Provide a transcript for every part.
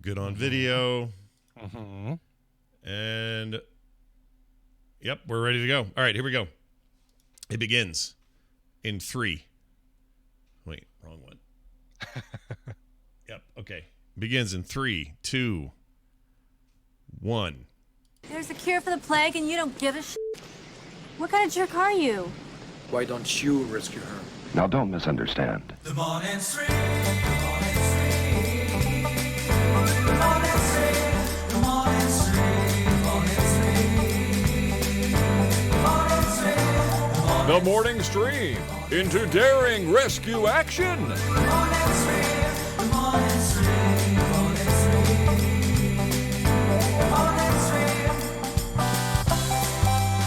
good on video. Mm-hmm. And, yep, we're ready to go. All right, here we go. It begins in 3. Wait, wrong one. Yep, okay. Begins in 3, 2, 1. There's a cure for the plague and you don't give a shit? What kind of jerk are you? Why don't you rescue her? Now, don't misunderstand. The morning stream, the morning stream, the morning stream, the morning stream, morning stream, The morning stream into daring rescue action. the morning stream, the morning stream, morning stream.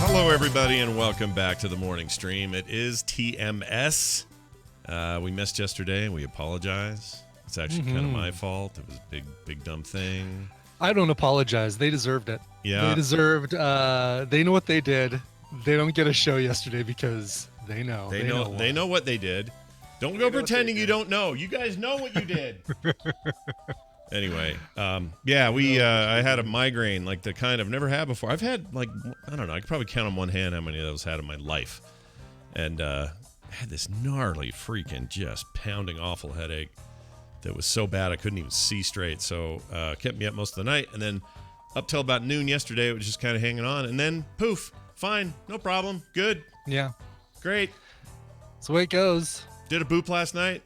Hello, everybody, and welcome back to the morning stream. It is TMS. We missed yesterday. We apologize. It's actually kind of my fault. It was a big, dumb thing. I don't apologize. They deserved it. Yeah. They deserved, they know what they did. They don't get a show yesterday because they know. They know what they did. Don't go pretending you don't know. You guys know what you did. Anyway, I had a migraine, like the kind I've never had before. I've had, like, I don't know, I could probably count on one hand how many of those I had in my life. And I had this gnarly, freaking, just pounding, awful headache that was so bad I couldn't even see straight. So kept me up most of the night. And then up till about noon yesterday, it was just kind of hanging on. And then, poof, fine, no problem, good, Yeah. great. That's the way it goes. Did a boop last night.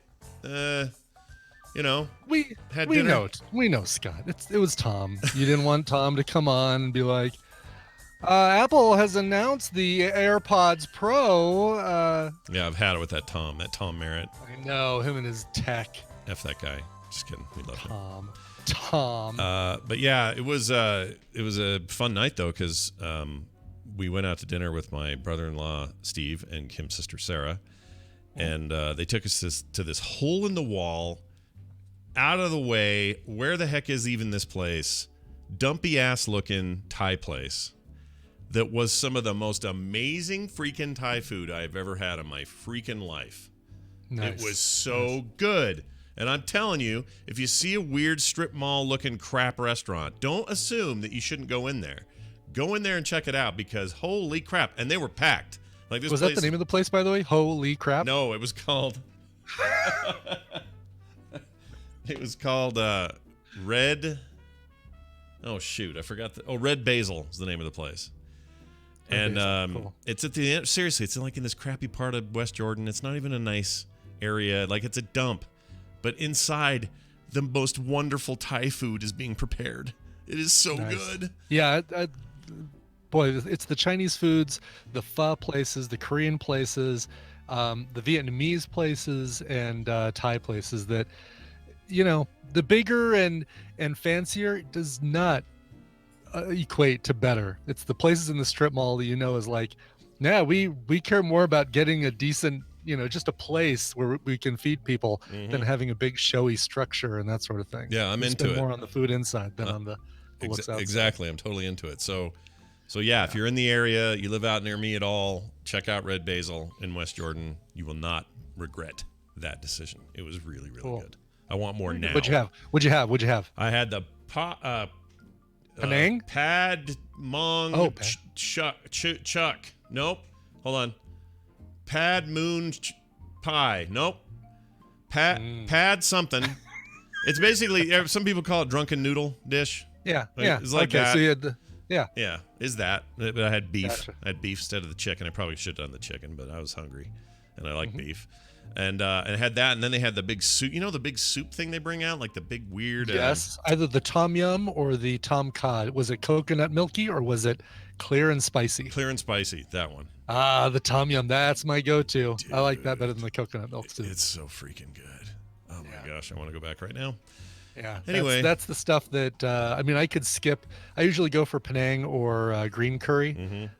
We dinner. We know, Scott. It was Tom. You didn't want Tom to come on and be like, Apple has announced the AirPods Pro. Yeah, I've had it with that Tom Merritt. I know, him and his tech. F that guy. Just kidding. We love him. Tom. But yeah, it was a fun night though, because we went out to dinner with my brother-in-law Steve and Kim's sister Sarah, and they took us to this hole in the wall, out of the way. Where the heck is even this place? Dumpy ass looking Thai place that was some of the most amazing freaking Thai food I've ever had in my freaking life. Nice. It was so good. And I'm telling you, if you see a weird strip mall looking crap restaurant, don't assume that you shouldn't go in there. Go in there and check it out, because holy crap. And they were packed. Like this Was place, that the name of the place, by the way? Holy crap. No, it was called Red. Oh shoot, I forgot Red Basil is the name of the place. Red And Basil, cool. It's at the end. Seriously, it's like in this crappy part of West Jordan. It's not even a nice area. Like, it's a dump. But inside, the most wonderful Thai food is being prepared. It is so Nice. good. Yeah, boy, it's the Chinese foods, the pho places, the Korean places, the Vietnamese places, and Thai places that, the bigger and fancier does not equate to better. It's the places in the strip mall that is like, yeah, we care more about getting a decent, just a place where we can feed people than having a big showy structure and that sort of thing. Yeah, I'm We into spend it. more on the food inside than on the looks outside. Exactly. I'm totally into it. So yeah, if you're in the area, you live out near me at all, check out Red Basil in West Jordan. You will not regret that decision. It was really, really Cool. good. I want more now. What'd you have? I had the Penang? Pad Mong Oh, Chuck. Nope. Hold on. Pad Moon Pie. Nope. Pad something. It's basically, some people call it drunken noodle dish. Yeah, Like, yeah. it's like okay, that. so you had Yeah, is that. But I had beef. Gotcha. I had beef instead of the chicken. I probably should have done the chicken, but I was hungry, and I like beef. And I had that, and then they had the big soup. You know the big soup thing they bring out? Like the big weird... yes, either the tom yum or the tom kha. Was it coconut milky or was it clear and spicy? Clear and spicy, that one. The tom yum, that's my go-to. I like that better than the coconut milk soup. It's so freaking good. Oh my gosh, I want to go back right now. Yeah. Anyway. That's the stuff that I could skip. I usually go for Penang or green curry.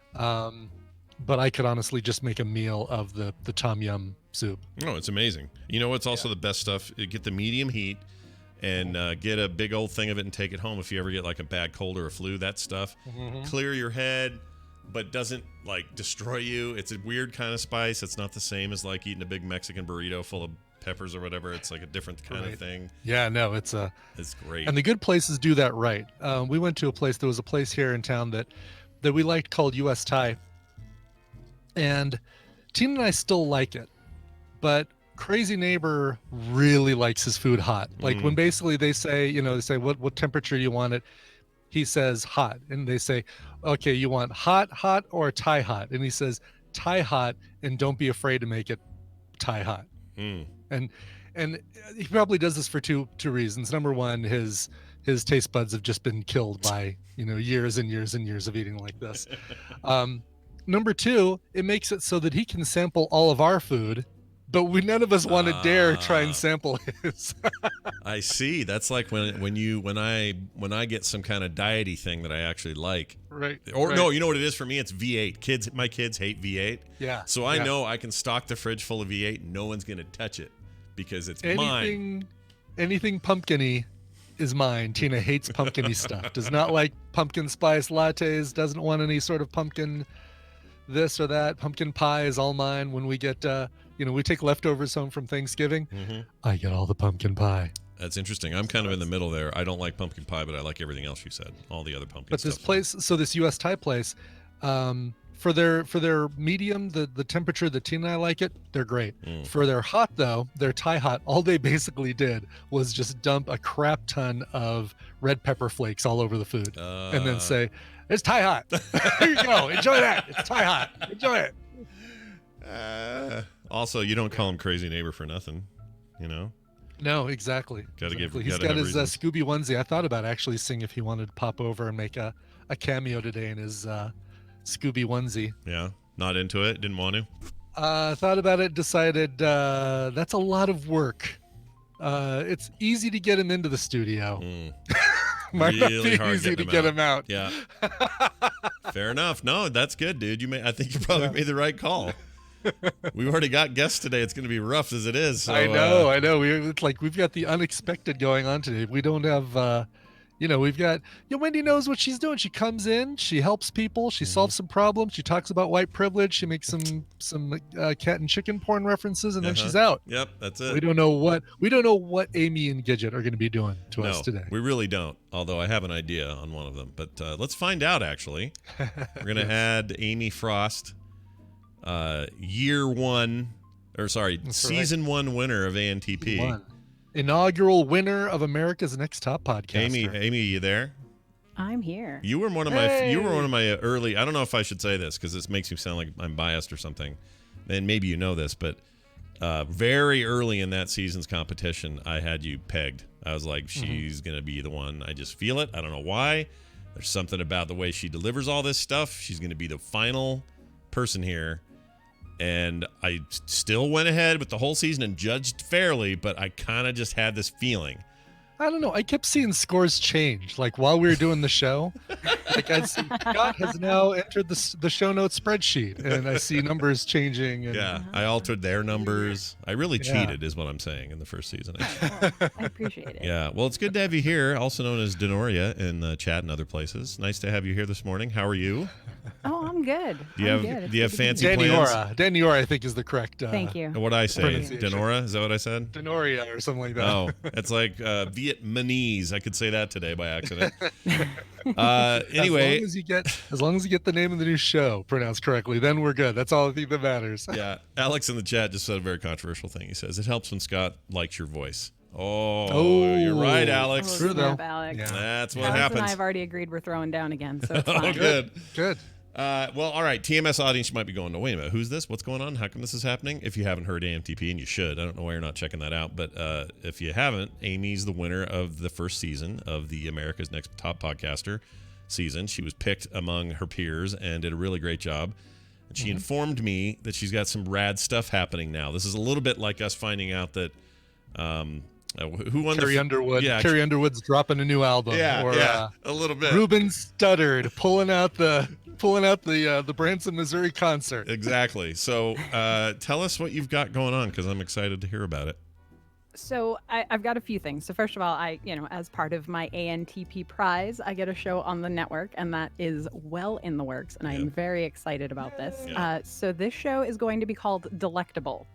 But I could honestly just make a meal of the tom yum soup. No, it's amazing. You know what's also the best stuff? Get the medium heat and get a big old thing of it and take it home if you ever get like a bad cold or a flu. That stuff. Clear your head, but doesn't like destroy you. It's a weird kind of spice. It's not the same as like eating a big Mexican burrito full of peppers or whatever. It's like a different kind of thing. Yeah, no, it's great. and the good places do that right. We went to a place. There was a place here in town that we liked called U.S. Thai, and Tina and I still like it, but Crazy Neighbor really likes his food hot. Like when basically they say, what temperature you want it, he says hot, and they say, okay, you want hot, or Thai hot, and he says Thai hot, and don't be afraid to make it Thai hot. And he probably does this for two reasons. Number one, his taste buds have just been killed by years and years and years of eating like this. Number two, it makes it so that he can sample all of our food, but none of us want to dare try and sample his. I see. That's like when I get some kind of diety thing that I actually like. Right. Or right. no, you know what it is for me? It's V8. My kids hate V8. Yeah. So I know I can stock the fridge full of V8 and no one's going to touch it because it's mine. Anything pumpkin-y is mine. Tina hates pumpkin-y stuff. Does not like pumpkin spice lattes. Doesn't want any sort of pumpkin this or that. Pumpkin pie is all mine. When we get we take leftovers home from Thanksgiving. I get all the pumpkin pie. That's interesting. I'm kind of in the middle there. I don't like pumpkin pie, but I like everything else you said. All the other pumpkin But stuff. this place, so this U.S. Thai place, for their medium, the temperature that Tina and I like it, they're great. For their hot though, their Thai hot, all they basically did was just dump a crap ton of red pepper flakes all over the food, and then say, "It's Thai hot. Here you go. Enjoy that. It's Thai hot. Enjoy it." Also, you don't call him Crazy Neighbor for nothing, No, exactly. Gotta give. He's got his Scooby onesie. I thought about actually seeing if he wanted to pop over and make a cameo today in his Scooby onesie. Yeah, not into it. Didn't want to. Thought about it. Decided that's a lot of work. It's easy to get him into the studio. Might not Really be hard easy to getting get him him out. Yeah. Fair enough. No, that's good, dude. I think you probably made the right call. We've already got guests today. It's going to be rough as it is. So, I know. It's like we've got the unexpected going on today. We don't have, we've got. Wendy knows what she's doing. She comes in, she helps people, she solves some problems, she talks about white privilege, she makes some cat and chicken porn references, and then she's out. Yep, that's it. We don't know what Amy and Gidget are going to be doing to us today. We really don't. Although I have an idea on one of them, but let's find out. Actually, we're going to add Amy Frost. Season 1 winner of ANTP. Inaugural winner of America's Next Top Podcaster. Amy, you there? I'm here. You were one of my early. I don't know if I should say this because this makes me sound like I'm biased or something. And maybe you know this, but very early in that season's competition, I had you pegged. I was like, she's gonna be the one. I just feel it. I don't know why. There's something about the way she delivers all this stuff. She's gonna be the final person here. And I still went ahead with the whole season and judged fairly, but I kind of just had this feeling. I don't know. I kept seeing scores change, like while we were doing the show. Like I'd see Scott has now entered the show notes spreadsheet, and I see numbers changing. And, yeah, I altered their numbers. I really cheated, is what I'm saying, in the first season. Well, I appreciate it. Yeah, well, it's good to have you here, also known as Denoria in the chat and other places. Nice to have you here this morning. How are you? Oh, I'm good. Do you have fancy plans? Daniora, I think is the correct. Thank you. What I say? Pronunciation. Denora? Is that what I said? Denoria or something like that. Oh, it's like Vietnamese. I could say that today by accident. Anyway, as long as you get the name of the new show pronounced correctly, then we're good. That's all I think that matters. Yeah, Alex in the chat just said a very controversial thing. He says it helps when Scott likes your voice. Oh, you're right, Alex. True though. Alex. Yeah. That's what Alex happens. and I have already agreed we're throwing down again, so it's Oh, fine. good. Well, all right. TMS audience, you might be going, no, wait a minute. Who's this? What's going on? How come this is happening? If you haven't heard AMTP, and you should, I don't know why you're not checking that out. But if you haven't, Amy's the winner of the first season of the America's Next Top Podcaster season. She was picked among her peers and did a really great job. And she informed me that she's got some rad stuff happening now. This is a little bit like us finding out that who won Carrie Underwood. Yeah, Carrie Underwood's dropping a new album. Yeah, a little bit. Ruben Studdard pulling out the Branson, Missouri concert. Exactly. So tell us what you've got going on, because I'm excited to hear about it. So I've got a few things. So first of all, as part of my ANTP prize, I get a show on the network, and that is well in the works, and I am very excited about this. Yeah. So this show is going to be called Delectable.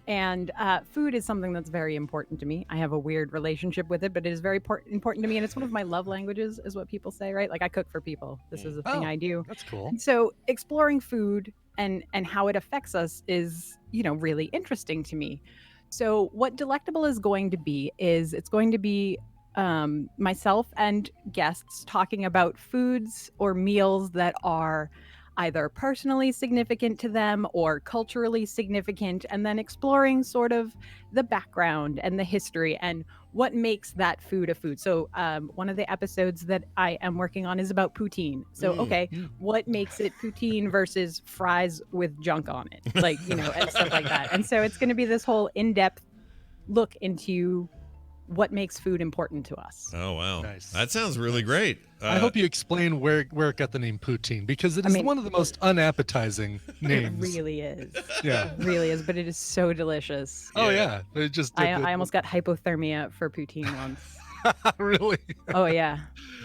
And food is something that's very important to me. I have a weird relationship with it, but it is very important to me. And it's one of my love languages, is what people say, right? Like, I cook for people. This is a thing I do. That's cool. And so exploring food and how it affects us is, really interesting to me. So what Delectable is going to be is it's going to be myself and guests talking about foods or meals that are either personally significant to them or culturally significant, and then exploring sort of the background and the history and what makes that food a food. So one of the episodes that I am working on is about poutine. So, what makes it poutine versus fries with junk on it? Like, and stuff like that. And so it's going to be this whole in-depth look into what makes food important to us. Oh, wow. Nice. That sounds really great. I hope you explain where it got the name poutine, because it is one of the most unappetizing names. It really is. Yeah. It really is, but it is so delicious. Oh yeah. It just I almost got hypothermia for poutine once. really. Oh yeah.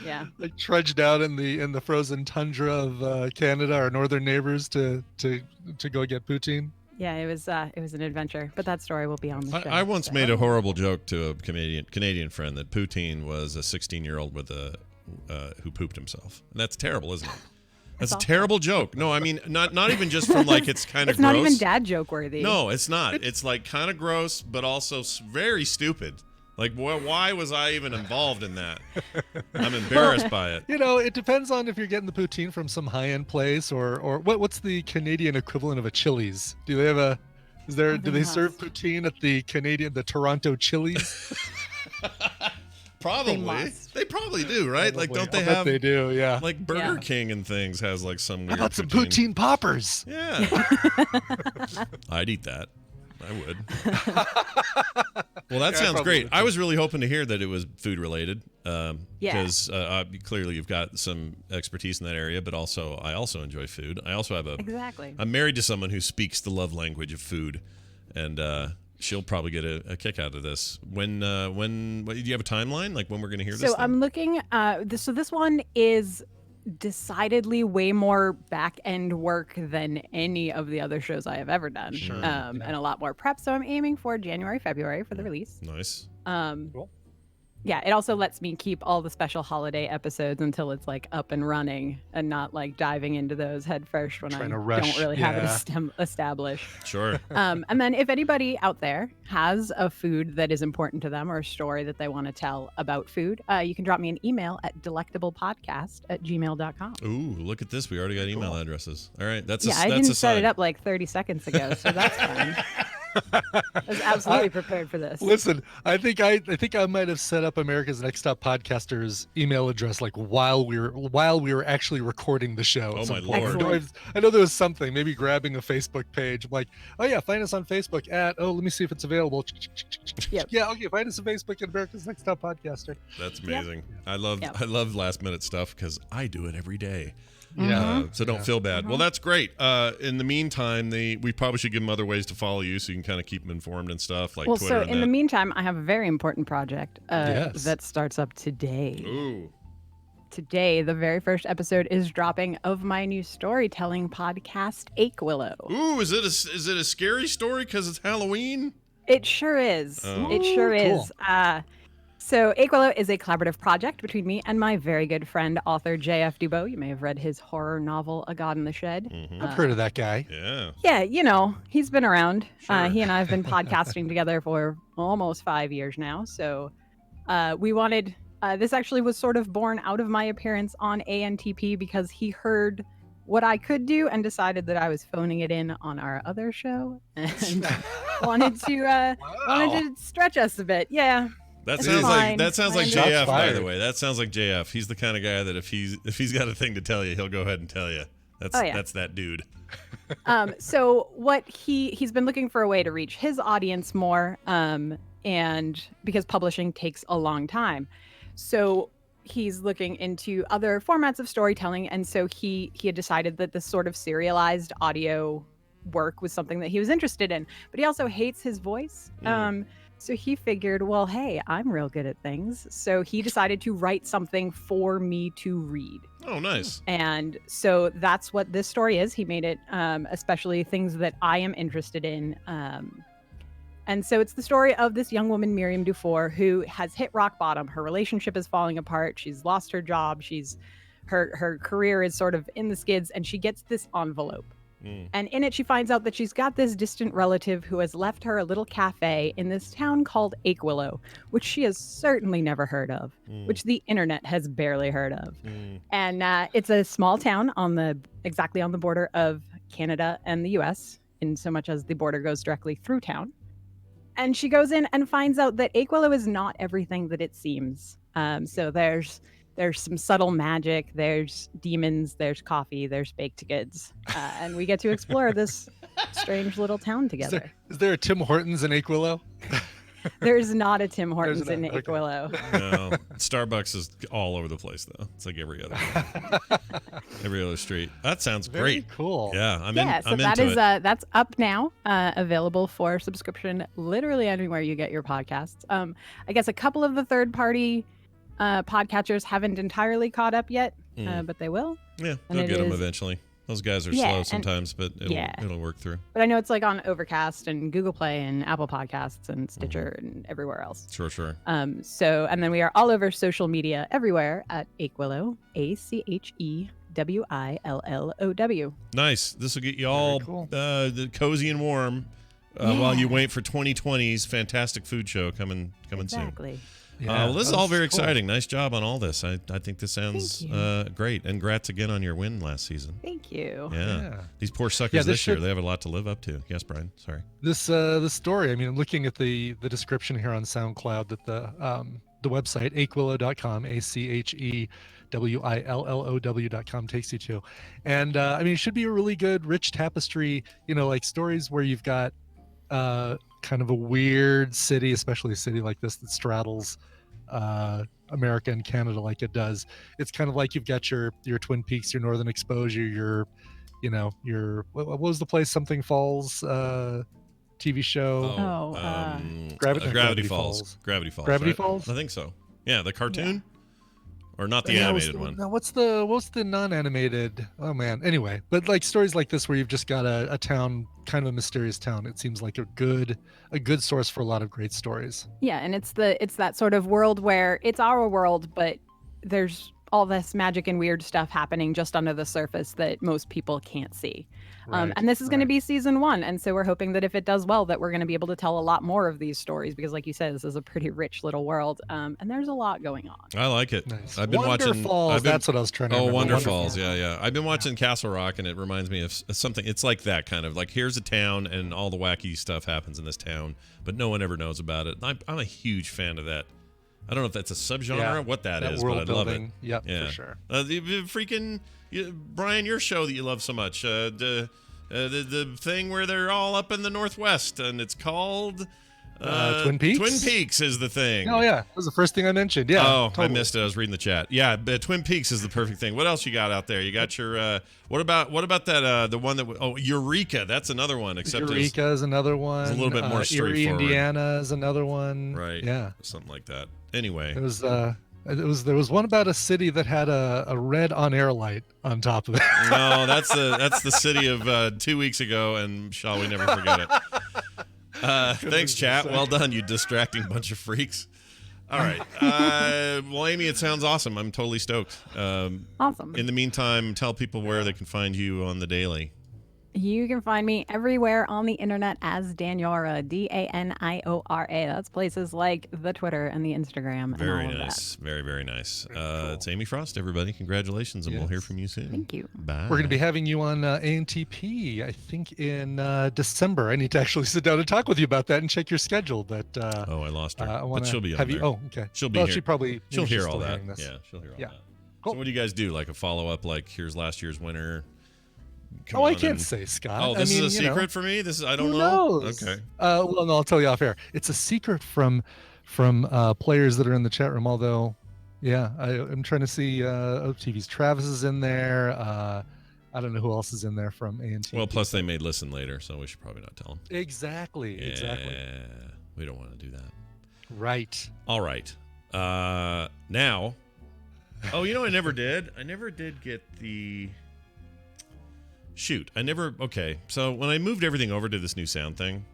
Yeah. Like trudged out in the frozen tundra of Canada, our northern neighbors, to go get poutine. Yeah, it was an adventure, but that story will be on the show. I once made a horrible joke to a Canadian friend that poutine was a 16-year-old with who pooped himself. And that's terrible, isn't it? That's a terrible joke. No, I mean not even just from like it's kind of it's gross. not even dad joke worthy. No, it's not. It's like kind of gross, but also very stupid. Like, why was I even involved in that? I'm embarrassed by it. It depends on if you're getting the poutine from some high-end place or what's the Canadian equivalent of a Chili's? Do they have do they serve poutine at the Toronto Chili's? Probably. They probably do, right? Probably. Like, don't they I'll bet have? They do, yeah. Like Burger King and things has like some weird. How about some poutine poppers? Yeah. I'd eat that. I would. Well, that sounds great. I was really hoping to hear that it was food related, because clearly you've got some expertise in that area. But I also enjoy food. I also have exactly. I'm married to someone who speaks the love language of food, and she'll probably get a kick out of this. When do you have a timeline? Like when we're going to hear this? So I'm looking. So this one is decidedly way more back end work than any of the other shows I have ever done. Sure. And a lot more prep. So I'm aiming for January, February for the release. Nice. Cool. Yeah, it also lets me keep all the special holiday episodes until it's like up and running and not like diving into those head first when Trying I to rush. don't really have it established. Sure. And then if anybody out there has a food that is important to them or a story that they want to tell about food, you can drop me an email at delectablepodcast@gmail.com. Ooh, look at this. We already got email addresses. All right. That's I that's didn't a set sign. it up like 30 seconds ago, so that's fine. I was absolutely prepared for this. Listen, I think I might have set up America's Next Top Podcaster's email address like while we were actually recording the show. Oh, at some my point. Lord. I know there was something, maybe grabbing a Facebook page. I'm like, oh yeah, find us on Facebook at let me see if it's available. Yep. Yeah, okay, find us on Facebook at America's Next Top Podcaster. That's amazing. I love last minute stuff because I do it every day. Yeah. So don't feel bad. Well, that's great. In the meantime, we probably should give them other ways to follow you so you can kind of keep them informed and stuff like Twitter. So and in that. the meantime, I have a very important project Yes. that starts up today. Ooh. Today, the very first episode is dropping of my new storytelling podcast, Ache Willow. Ooh, is it a scary story because it's Halloween? It sure is. Oh. It sure Cool. is. So Ache Willow is a collaborative project between me and my very good friend, author J.F. Dubois. You may have read his horror novel, A God in the Shed. I've heard of that guy. Yeah. Yeah, he's been around. Sure. He and I have been podcasting together for almost 5 years now. So we wanted, this actually was sort of born out of my appearance on ANTP because he heard what I could do and decided that I was phoning it in on our other show and wanted to stretch us a bit. Yeah. That It's sounds fine. like Shots JF, by the fired. way. That sounds like JF. He's the kind of guy that if he's got a thing to tell you, he'll go ahead and tell you. That's that dude. So what he's been looking for a way to reach his audience more, and because publishing takes a long time, so he's looking into other formats of storytelling, and so he had decided that this sort of serialized audio work was something that he was interested in, but he also hates his voice. So he figured, well, hey, I'm real good at things. So he decided to write something for me to read. Oh, nice. And so that's what this story is. He made it especially things that I am interested in. And so it's the story of this young woman, Miriam Dufour, who has hit rock bottom. Her relationship is falling apart. She's lost her job. Her career is sort of in the skids, and she gets this envelope. And in it, she finds out that she's got this distant relative who has left her a little cafe in this town called Aquilo, which she has certainly never heard of, which the internet has barely heard of. And it's a small town exactly on the border of Canada and the US, in so much as the border goes directly through town. And she goes in and finds out that Aquilo is not everything that it seems. So there's some subtle magic, there's demons, there's coffee, there's baked goods. And we get to explore this strange little town together. Is there a Tim Hortons in Aquilo? There's not a Tim Hortons There's in not, okay. Aquilo. No, Starbucks is all over the place though. It's like every other street. That sounds Very great. cool. Yeah, I'm So into that is it. that's up now, available for subscription literally anywhere you get your podcasts. I guess a couple of the third-party podcatchers haven't entirely caught up yet, but they will. Yeah, and they'll it get them is- eventually. Those guys are Yeah, slow and- sometimes, but it'll work through. But I know it's like on Overcast and Google Play and Apple Podcasts and Stitcher and everywhere else. Sure. So, and then we are all over social media everywhere at Aquilo, ACHEWILLOW. Nice. This will get you all cool. the cozy and warm while you wait for 2020's fantastic food show coming soon. Exactly. Well, this is all very cool. exciting. Nice job on all this. I think this sounds Thank great. And congrats again on your win last season. Thank you. Yeah. Yeah. These poor suckers Yeah, this year, should- they have a lot to live up to. Yes, Brian. Sorry. This story. I mean, looking at the description here on SoundCloud, that the website aquilo.com, ACHEWILLOW.com takes you to, and I mean, it should be a really good, rich tapestry. You know, like stories where you've got kind of a weird city, especially a city like this that straddles America and Canada like it does. It's kind of like you've got your Twin Peaks, your Northern Exposure, your what was the place? Something Falls TV show. Gravity Falls. Gravity Falls. Gravity right? Falls? I think so. Yeah, the cartoon, or not the Yeah, animated one. Now, what's the non-animated? Oh man. Anyway, but like stories like this where you've just got a town, kind of a mysterious town. It seems like a good source for a lot of great stories. Yeah, and it's that sort of world where it's our world, but there's all this magic and weird stuff happening just under the surface that most people can't see. Right, And this is going to right. be season 1, and so we're hoping that if it does well, that we're going to be able to tell a lot more of these stories because, like you said, this is a pretty rich little world, and there's a lot going on. I like it. Nice. I've been watching. Falls, that's what I was trying to Oh, remember. Wonder Falls. Yeah. I've been watching Castle Rock, and it reminds me of something. It's like that kind of like here's a town, and all the wacky stuff happens in this town, but no one ever knows about it. I'm a huge fan of that. I don't know if that's a subgenre, Yeah, what that is, world but I love it. building. Yep, Yeah, for sure. The freaking Brian, your show that you love so much, the thing where they're all up in the Northwest, and it's called Twin Peaks? Twin Peaks is the thing. Oh yeah, that was the first thing I mentioned. Yeah. Oh, totally. I missed it. I was reading the chat. Yeah, but Twin Peaks is the perfect thing. What else you got out there? You got your what about that the one that Eureka? That's another one. Except Eureka is another one. it's a little bit more Erie, straightforward. Indiana is another one. right, Yeah. something like that. Anyway, There was one about a city that had a red on-air light on top of it. no, that's the city of 2 weeks ago, and shall we never forget it. Thanks, chat. Well done, you distracting bunch of freaks. All right. Well, Amy, it sounds awesome. I'm totally stoked. Awesome. In the meantime, tell people where they can find you on the daily. You can find me everywhere on the internet as Daniora, Daniora. That's places like the Twitter and the Instagram and Very all of nice. that. Very, very nice. cool. It's Amy Frost, everybody. Congratulations, and we'll hear Yes. from you soon. Thank you. Bye. We're going to be having you on ANTP, I think, in December. I need to actually sit down and talk with you about that and check your schedule. But Oh, I lost her. I wanna But she'll be on have there. you. Oh, okay. She'll be well, here. She probably She'll maybe she's hear all still that. hearing this. Yeah, she'll hear all Yeah. that. Cool. So what do you guys do? Like a follow-up, like here's last year's winner? Come Oh, I on can't and- say, Scott. Oh, I this mean, is a you know, secret for me? This is I don't who know. knows? Okay. Well, no, I'll tell you off air. It's a secret from players that are in the chat room. Although, yeah, I'm trying to see. OTV's Travis is in there. I don't know who else is in there from ANT. Well, plus they may listen later, so we should probably not tell them. Exactly. Exactly. Yeah, we don't want to do that. Right. All right. Now. Oh, you know, I never did. I never did get the. Shoot, I never. Okay, so when I moved everything over to this new sound thing,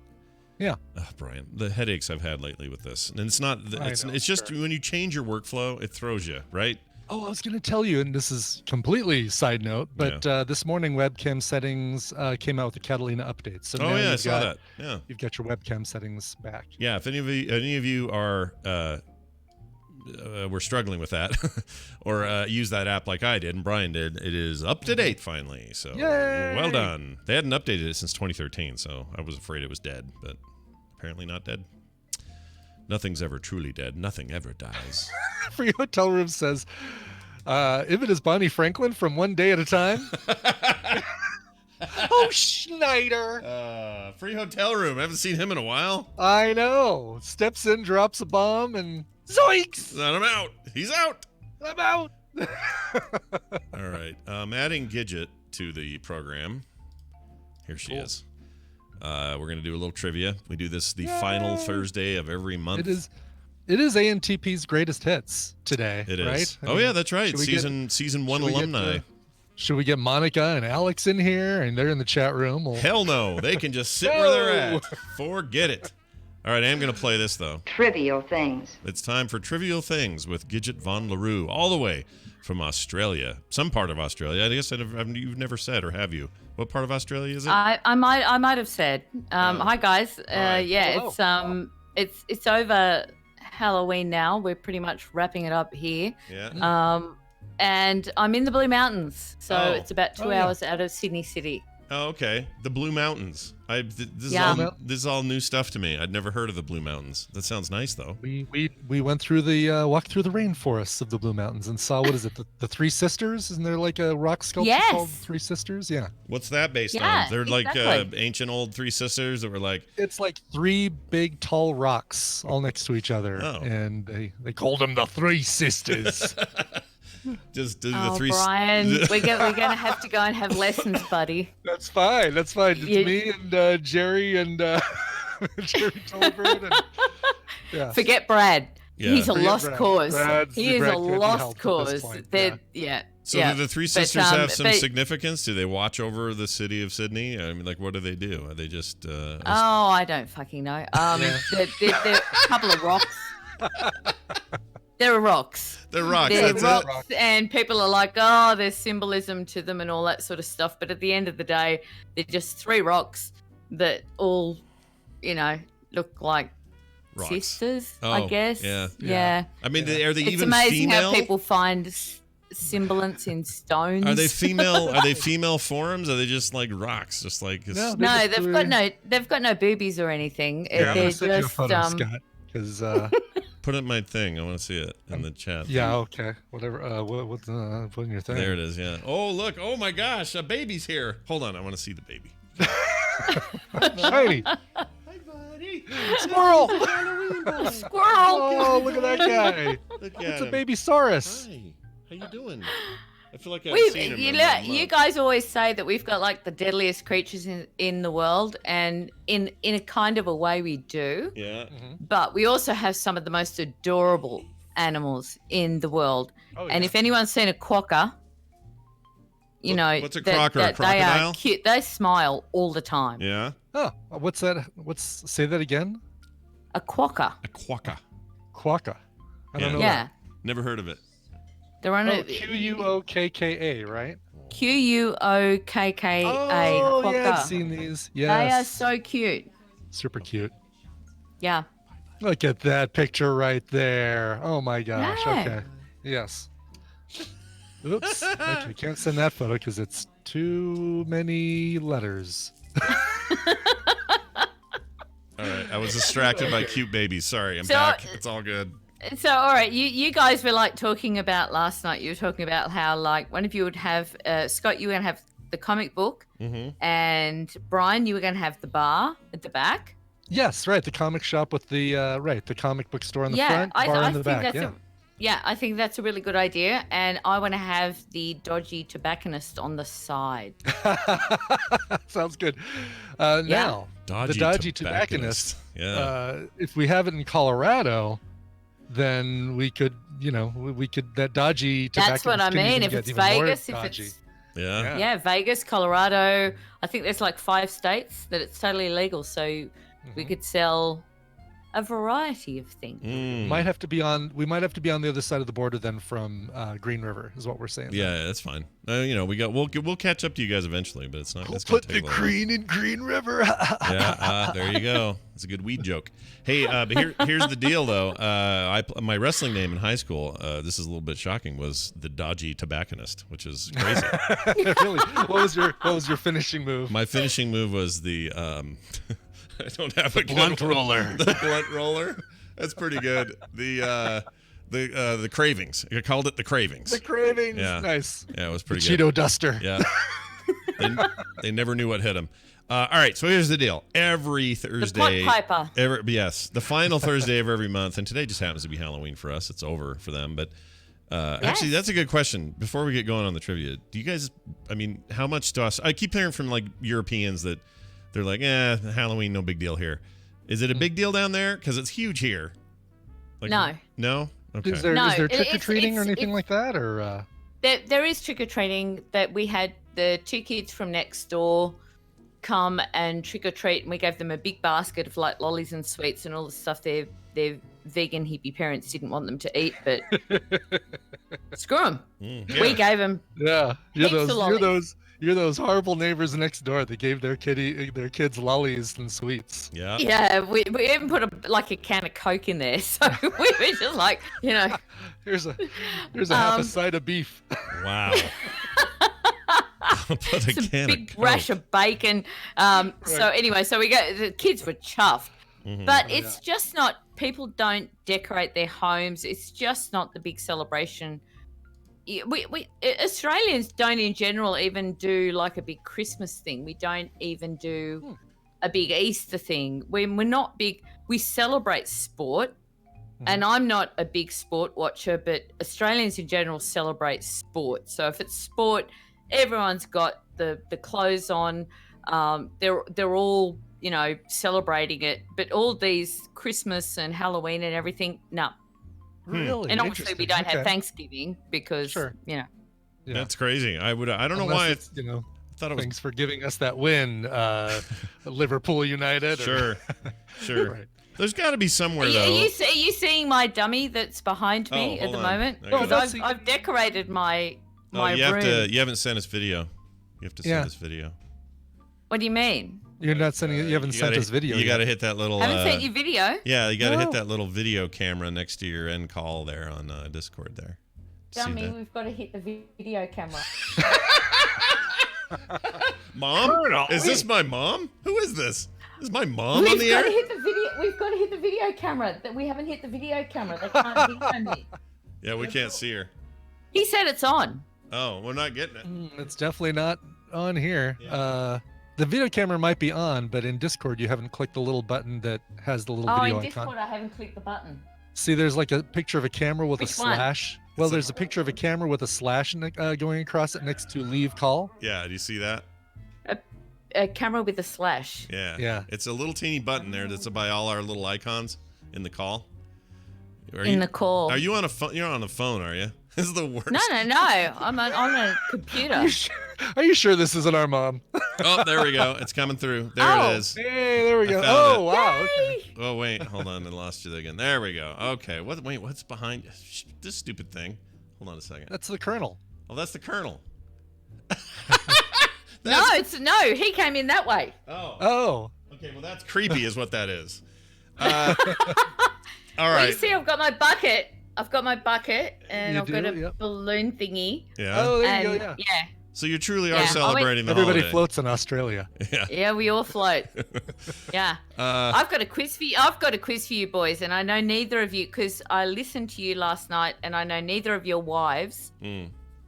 Yeah. Oh, Brian, the headaches I've had lately with this, and it's not. It's just when you change your workflow, it throws you right. Oh, I was going to tell you, and this is completely side note, but this morning webcam settings came out with the Catalina update. So now I saw that. Yeah, you've got your webcam settings back. Yeah, if any of you are we're struggling with that, or use that app like I did and Brian did, it is up to date finally. So Yay! Well done. They hadn't updated it since 2013, so I was afraid it was dead, but apparently not dead. Nothing's ever truly dead. Nothing ever dies. Free Hotel Room says, if it is Bonnie Franklin from One Day at a Time. Oh, Schneider. Free Hotel Room. I haven't seen him in a while. I know. Steps in, drops a bomb, and zoinks! I'm out. He's out. I'm out. All right. Adding Gidget to the program. Here she is. We're going to do a little trivia. We do this the final Thursday of every month. It is ANTP's greatest hits today. It is. Right? Oh, yeah, that's right. Season 1 alumni. Should we get Monica and Alex in here? And they're in the chat room. Hell no. They can just sit where they're at. Forget it. All right, I am going to play this, though. Trivial things. It's time for Trivial Things with Gidget Von LaRue, all the way from Australia. Some part of Australia. I guess you've never said, or have you? What part of Australia is it? I might have said. Hi guys. Hi. Yeah, Hello. it's over Halloween now. We're pretty much wrapping it up here. Yeah. And I'm in the Blue Mountains, so Oh. it's about 2 hours out of Sydney City. Oh, okay. The Blue Mountains. This is all new stuff to me. I'd never heard of the Blue Mountains. That sounds nice, though. We went through the walked through the rainforests of the Blue Mountains and saw, what is it, the Three Sisters? Isn't there like a rock sculpture Yes. called Three Sisters? Yeah. What's that based Yeah, on? They're like exactly. ancient old three sisters that were like. It's like three big tall rocks all next to each other, Oh. and they called them the Three Sisters. Just do the Oh, three. Brian, we're gonna have to go and have lessons, buddy. That's fine. It's me and Jerry and Jerry Tolbert. And, yeah. Forget Brad. Yeah. He's a Forget lost Brad. cause. Brad He is can't a be lost helped at this cause. point, So do the Three Sisters have some significance? Do they watch over the city of Sydney? I mean, like, what do they do? Are they just? Oh, I don't fucking know. They're a couple of rocks. There are rocks. They're rocks. They're That's rocks, and people are like, oh, there's symbolism to them and all that sort of stuff. But at the end of the day, they're just three rocks that all, look like Rocks. sisters, Oh, I guess. yeah. I mean, are they It's even amazing female? how people find semblance in stones. Are they female? Are they female forms? Are they just like rocks? Just like No, No, they've got no boobies or anything. Yeah, I'm They're gonna send you a just photo, Scott, because Put it in my thing. I want to see it in the chat. yeah, okay, whatever. Put in your thing. There it is. Yeah. Oh, look. Oh my gosh, a baby's here. Hold on. I want to see the baby. Shiny. Hi, buddy. Squirrel. squirrel. Oh, look at that guy. Look at It's a him. baby Saurus. Hi. How you doing? I feel like I've seen him. in my You life. guys always say that we've got like the deadliest creatures in the world, and in a kind of a way we do. Yeah. But we also have some of the most adorable animals in the world. Oh, And yeah. if anyone's seen a quokka, What's a crocker? A they crocodile? are cute. They smile all the time. Yeah. Oh, what's that? Say that again? A quokka. A quokka. Quokka. I don't know. Yeah. Never heard of it. They're on Oh, a Quokka, right? Quokka. Oh, quokka. yeah, I've seen these. They Yes. are so cute. Super cute. Yeah. Look at that picture right there. Oh my gosh. Yeah. Okay. Yes. Oops. Okay, can't send that photo because it's too many letters. All right. I was distracted by cute babies. Sorry. I'm So- back. It's all good. So, all right, you guys were like talking about last night. You were talking about how like one of you would have Scott, you were gonna have the comic book, and Brian, you were gonna have the bar at the back. Yes, right. The comic shop with the the comic book store in the front, bar I in the think back. that's I think that's a really good idea, and I want to have the dodgy tobacconist on the side. Sounds good. Now, Dodgy the dodgy tobacconist. tobacconist. Yeah. If we have it in Colorado, then we could, we could that dodgy tobacconist. That's what I can mean. even If get it's even more Vegas, if dodgy. it's Yeah. yeah, Vegas, Colorado. I think there's like 5 states that it's totally legal. So We could sell a variety of things. Mm. Might have to be on. We might have to be on the other side of the border then from Green River, is what we're saying. Yeah, that's fine. We'll catch up to you guys eventually, but it's not. We'll It's gonna put the take a little- green in Green River. Yeah, there you go. It's a good weed joke. Hey, but here's the deal, though. My wrestling name in high school, this is a little bit shocking, was the Dodgy Tobacconist, which is crazy. Really? What was your finishing move? My finishing move was the I don't have a good blunt one. roller. The blunt roller. That's pretty good. The Cravings. I called it the Cravings. The Cravings. Yeah. Nice. Yeah, it was The pretty good. Cheeto Duster. Yeah. They never knew what hit them. All right, so here's the deal. Every The Thursday. Pot Piper. Yes, the final Thursday of every month, and today just happens to be Halloween for us. It's over for them, but actually, that's a good question. Before we get going on the trivia, do you guys? I mean, how much to us? I keep hearing from like Europeans that they're like, Halloween, no big deal here. Is it a big deal down there? Because it's huge here. Like, No. No. Okay. Is there No, trick or treating or it's- anything like that, or? There is trick or treating. That we had the 2 kids from next door come and trick or treat, and we gave them a big basket of like lollies and sweets and all the stuff their vegan hippie parents didn't want them to eat, but screw them. Yeah. We gave them. Yeah, you're Heaps of those. lollies. You're those horrible neighbors next door that gave their kids lollies and sweets. Yeah. Yeah, we even put a can of Coke in there, so we were just like, Here's a half a Um, side of beef. Wow. Put a some can big of rash Coke. of bacon. So anyway, so the kids were chuffed. Mhm. But it's just not, people don't decorate their homes. It's just not the big celebration. We Australians don't in general even do like a big Christmas thing. We don't even do a big Easter thing. We're not big. We celebrate sport. And I'm not a big sport watcher, but Australians in general celebrate sport. So if it's sport, everyone's got the clothes on. They're all, celebrating it. But all these Christmas and Halloween and everything, no. Really? And obviously we Interesting. don't have Okay. Thanksgiving because, Sure. you know. Yeah. That's crazy. I don't know Unless why. it's, I thought it was Thanks for giving us that win, Liverpool United. Sure. Sure. Right. There's got to be somewhere Are though. you seeing my dummy that's behind me Oh, at the hold on. moment? I got Because it. I've decorated my you have room. to. You haven't sent us video. You have to send Yeah. us video. What do you mean? You're not sending. You haven't sent us video. You yet. got to hit that little. I haven't sent you video. Yeah, you got to hit No. that little video camera next to your end call there on Discord there. See Dummy, that? we've got to hit the video camera. Mom? Is this my mom? Who is this? Is my mom on We've the got air? to hit the video. We've got to hit the video camera. That we haven't hit the video camera. They can't video me. Yeah, we can't see her. He said it's on. Oh, we're not getting it. It's definitely not on here. The video camera might be on, but in Discord you haven't clicked the little button that has the little Oh, video in icon. Discord I haven't clicked the button. See, there's like a picture of a camera with Which a one? slash. Well, there's a picture of a camera with a slash going across it next to leave call. Yeah, do you see that? A camera with a slash. Yeah. Yeah. It's a little teeny button there that's by all our little icons in the call. In the call. Are you on a phone? You're on the phone, are you? This is the worst. No. I'm on a computer. Are you sure this isn't our mom? Oh, there we go. It's coming through. There Oh. it is. Hey, there we I go. found Oh, it. wow. Okay. Oh wait, hold on, I lost you again. There we go. Okay, what's behind this stupid thing? Hold on a second. That's the Colonel. Oh, that's the Colonel. No, he came in that way. Oh. Oh. Okay, well that's creepy, is what that is. All Well, right. you see, I've got my bucket. And You I've got do? a Yep. balloon thingy. Yeah. Oh, there And you go. Yeah. So you truly are Yeah. celebrating the Everybody holiday. floats in Australia. Yeah. Yeah, we all float. Yeah. I've got a quiz for you. I've got a quiz for you boys, and I know neither of you, because I listened to you last night, and I know neither of your wives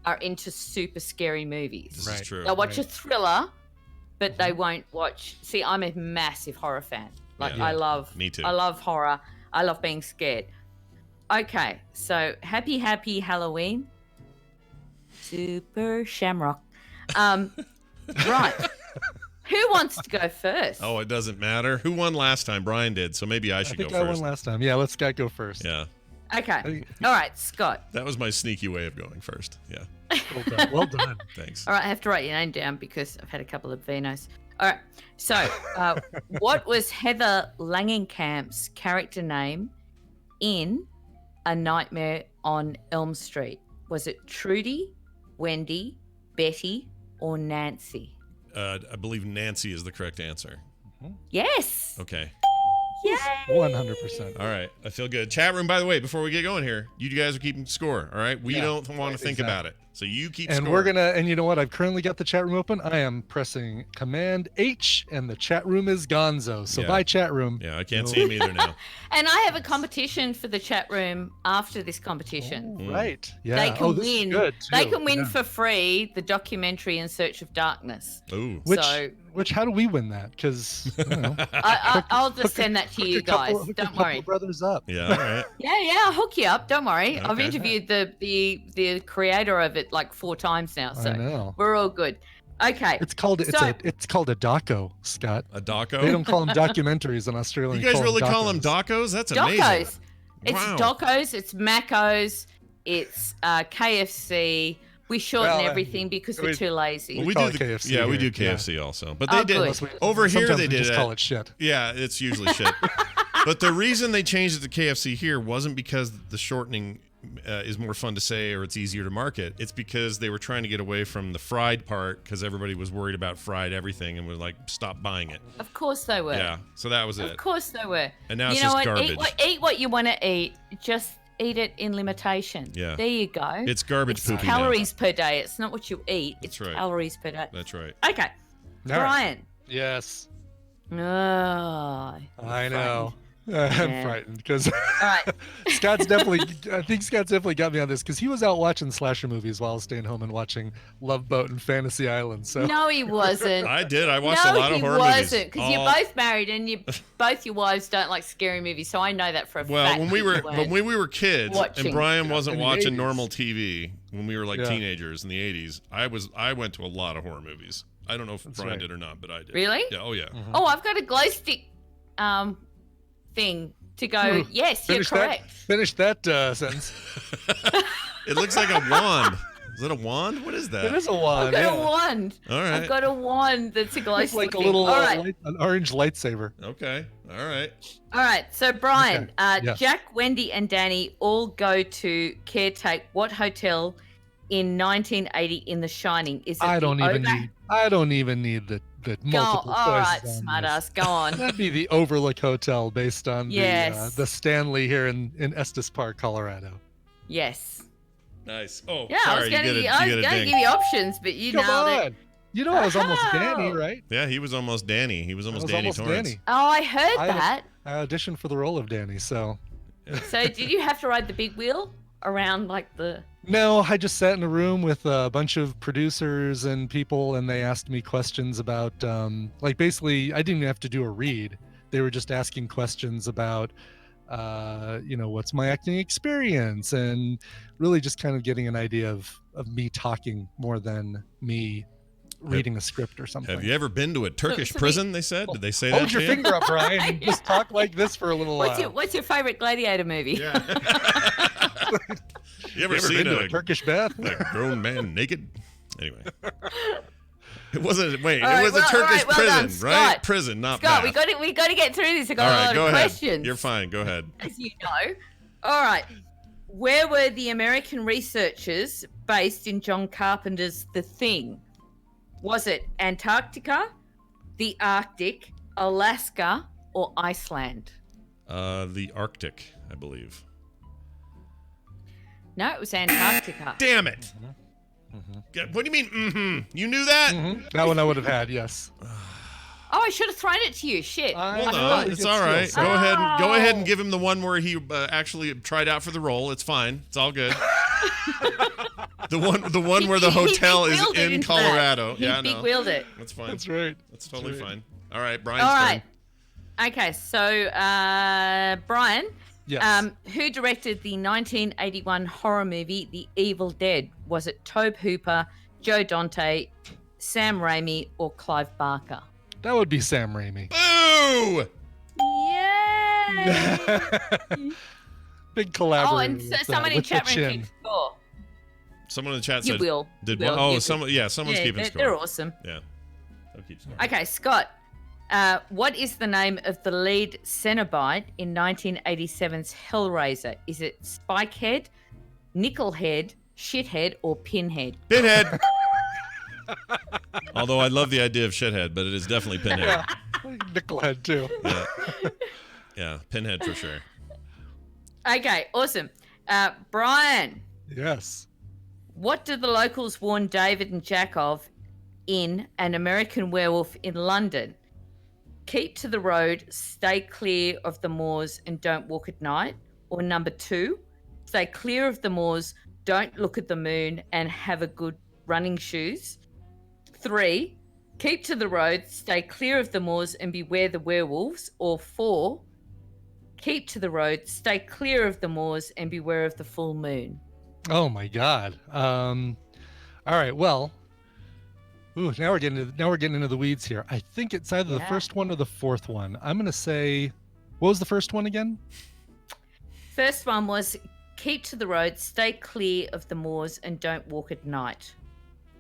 are into super scary movies. This Right. is true. They'll watch a thriller, but they won't watch. See, I'm a massive horror fan. Like, Yeah. I love. Me too. I love horror. I love being scared. Okay, so happy Halloween, Super Shamrock. Right. Who wants to go first? Oh, it doesn't matter. Who won last time? Brian did, so maybe I I should think go I won first. last time. Yeah, let's go first. Yeah. Okay. All right, Scott. That was my sneaky way of going first. Yeah. Well done. Well done. Thanks. All right, I have to write your name down because I've had a couple of vinos. All right. So, what was Heather Langenkamp's character name in A Nightmare on Elm Street? Was it Trudy, Wendy, Betty, or Nancy? I believe Nancy is the correct answer. Yes. Okay. Yay. 100%. All right. I feel good. Chat room, by the way, before we get going here, you guys are keeping score. All right. We Yeah, don't want to think exactly. about it. So you keep And score. we're gonna, and you know what? I've currently got the chat room open. I am pressing Command H, and the chat room is Gonzo. So Yeah. bye, chat room. Yeah, I can't see him either now. And I have a competition for the chat room after this competition. Oh, right. Yeah. They can this is win. good, They too. can win Yeah. for free the documentary In Search of Darkness. Ooh. Which, how do we win that? Because I'll just send that to you guys. Don't worry. Brothers up. Yeah. All right. Yeah, I'll hook you up. Don't worry. I've Okay. interviewed the creator of it like 4 times now, so I know. we're all good. Okay. It's called it's called a doco, Scott. A doco? They don't call them documentaries in Australia. You guys really call them docos? That's amazing. Docos. It's Wow. Docos. It's Macos. It's KFC. We shorten Well, everything because we're too lazy. Well, we call do it KFC yeah, we here, do KFC also. But Oh, they did good. over here. Sometimes They we did just it. call it shit. Yeah, it's usually shit. But the reason they changed it to KFC here wasn't because the shortening is more fun to say or it's easier to market. It's because they were trying to get away from the fried part because everybody was worried about fried everything and was like, stop buying it. Of course they were. Yeah, so that was Of it. course they were. And now you it's know just what? garbage. Eat what you want to eat. Just eat it in limitation. Yeah. There you go. It's garbage It's poopy now. calories per day. It's not what you eat. It's That's right. calories per day. That's right. Okay. All right. Brian. Yes. Oh, I know. I'm Yeah. frightened because All right. I think Scott's definitely got me on this because he was out watching slasher movies while I was staying home and watching Love Boat and Fantasy Island. So No, he wasn't. I did. I watched no, a lot of he horror wasn't, movies. because you're both married and both your wives don't like scary movies, so I know that for a Well, fact. when we that were you weren't. kids watching. and Brian wasn't in the watching 80s. normal TV when we were like Yeah. teenagers in the 80s, I went to a lot of horror movies. I don't know if Brian right. did or not, but I did. Really? Yeah. Oh yeah. Oh, I've got a glow stick thing to go. Hmm. Yes, you're finish correct. Finish that sentence. It looks like a wand. Is it a wand? What is that? It is a I've wand. got Yeah. a wand. All right. I've got a wand that's a glow It's stick. like a thing. little All right. an orange lightsaber. Okay. All right. All right. So, Brian, Okay. Yes. Jack, Wendy, and Danny all go to caretake what hotel in 1980 in The Shining? Is it I don't the even need the Go. multiple All right, choices on smartass. this. Go on. That'd be the Overlook Hotel based on Yes. the Stanley here in Estes Park, Colorado. Yes. Nice. Oh, Yeah, I sorry. was going you to get a ding. give you options, but you Come nailed on. it. You know I was almost Danny, Oh. right? Yeah, he was almost Danny. He was almost I was Danny almost Torrance. Danny. Oh, I heard I- that. I auditioned for the role of Danny, so So, did you have to ride the big wheel around like the? no, I just sat in a room with a bunch of producers and people, and they asked me questions about, like, basically, I didn't even have to do a read. They were just asking questions about, what's my acting experience, and really just kind of getting an idea of me talking more than me reading a script or something. Have you ever been to a Turkish so prison? They said. Did they say that? Hold your to you? finger up, Ryan, and just talk like this for a little What's while. your favorite Gladiator movie? Yeah. You ever You ever seen been to a a Turkish bath? a grown man naked? Anyway. It wasn't. Wait, All it right, was well- a Turkish all right, well done, prison, right? Scott. Prison, not Scott, bath. we got to get through this. I got All a right, lot go of ahead. questions. You're fine. Go ahead. As you know. All right. Where were the American researchers based in John Carpenter's The Thing? Was it Antarctica, the Arctic, Alaska, or Iceland? The Arctic, I believe. No, it was Antarctica. Damn it! What do you mean? Mm-hmm. You knew that? Mhm. That one I would have had, yes. Oh, I should have thrown it to you. Shit. I Well, I no, thought it's you all could right. still Go say- ahead. Go ahead and Oh. give him the one where he actually tried out for the role. It's fine. It's all good. The one where the He hotel is big-wheeled it in into Colorado. that. Yeah, I He know. big-wheeled it. That's fine. That's right. That's totally right. fine. All right, Brian's All turn. right. Okay, so Brian, Yes. who directed the 1981 horror movie The Evil Dead? Was it Tobe Hooper, Joe Dante, Sam Raimi, or Clive Barker? That would be Sam Raimi. Boo! Yay! Big collaborator. Oh, and so someone in with the chat room chin. keeps score. Someone in the chat You said. will. Did You one? will. Oh, You someone. Yeah, someone's Yeah, keeping they're score. awesome. Yeah. I'll keep score. Okay, Scott. What is the name of the lead Cenobite in 1987's Hellraiser? Is it Spikehead, Nickelhead, Shithead, or Pinhead? Pinhead. Although I love the idea of shithead, but it is definitely Pinhead. Nickelhead too. Yeah. Yeah, Pinhead for sure. Okay, awesome. Brian, Yes. what did the locals warn David and Jack of in An American Werewolf in London? Keep to the road, stay clear of the moors, and don't walk at night. Or number 2, stay clear of the moors, don't look at the moon, and have a good running shoes. 3, keep to the road, stay clear of the moors, and beware the werewolves. Or 4, keep to the road, stay clear of the moors, and beware of the full moon. Oh my God. All right. Well. Ooh, now we're getting into the weeds here. I think it's either the Yeah. first one or the fourth one. I'm gonna say, what was the first one again? First one was keep to the road, stay clear of the moors, and don't walk at night.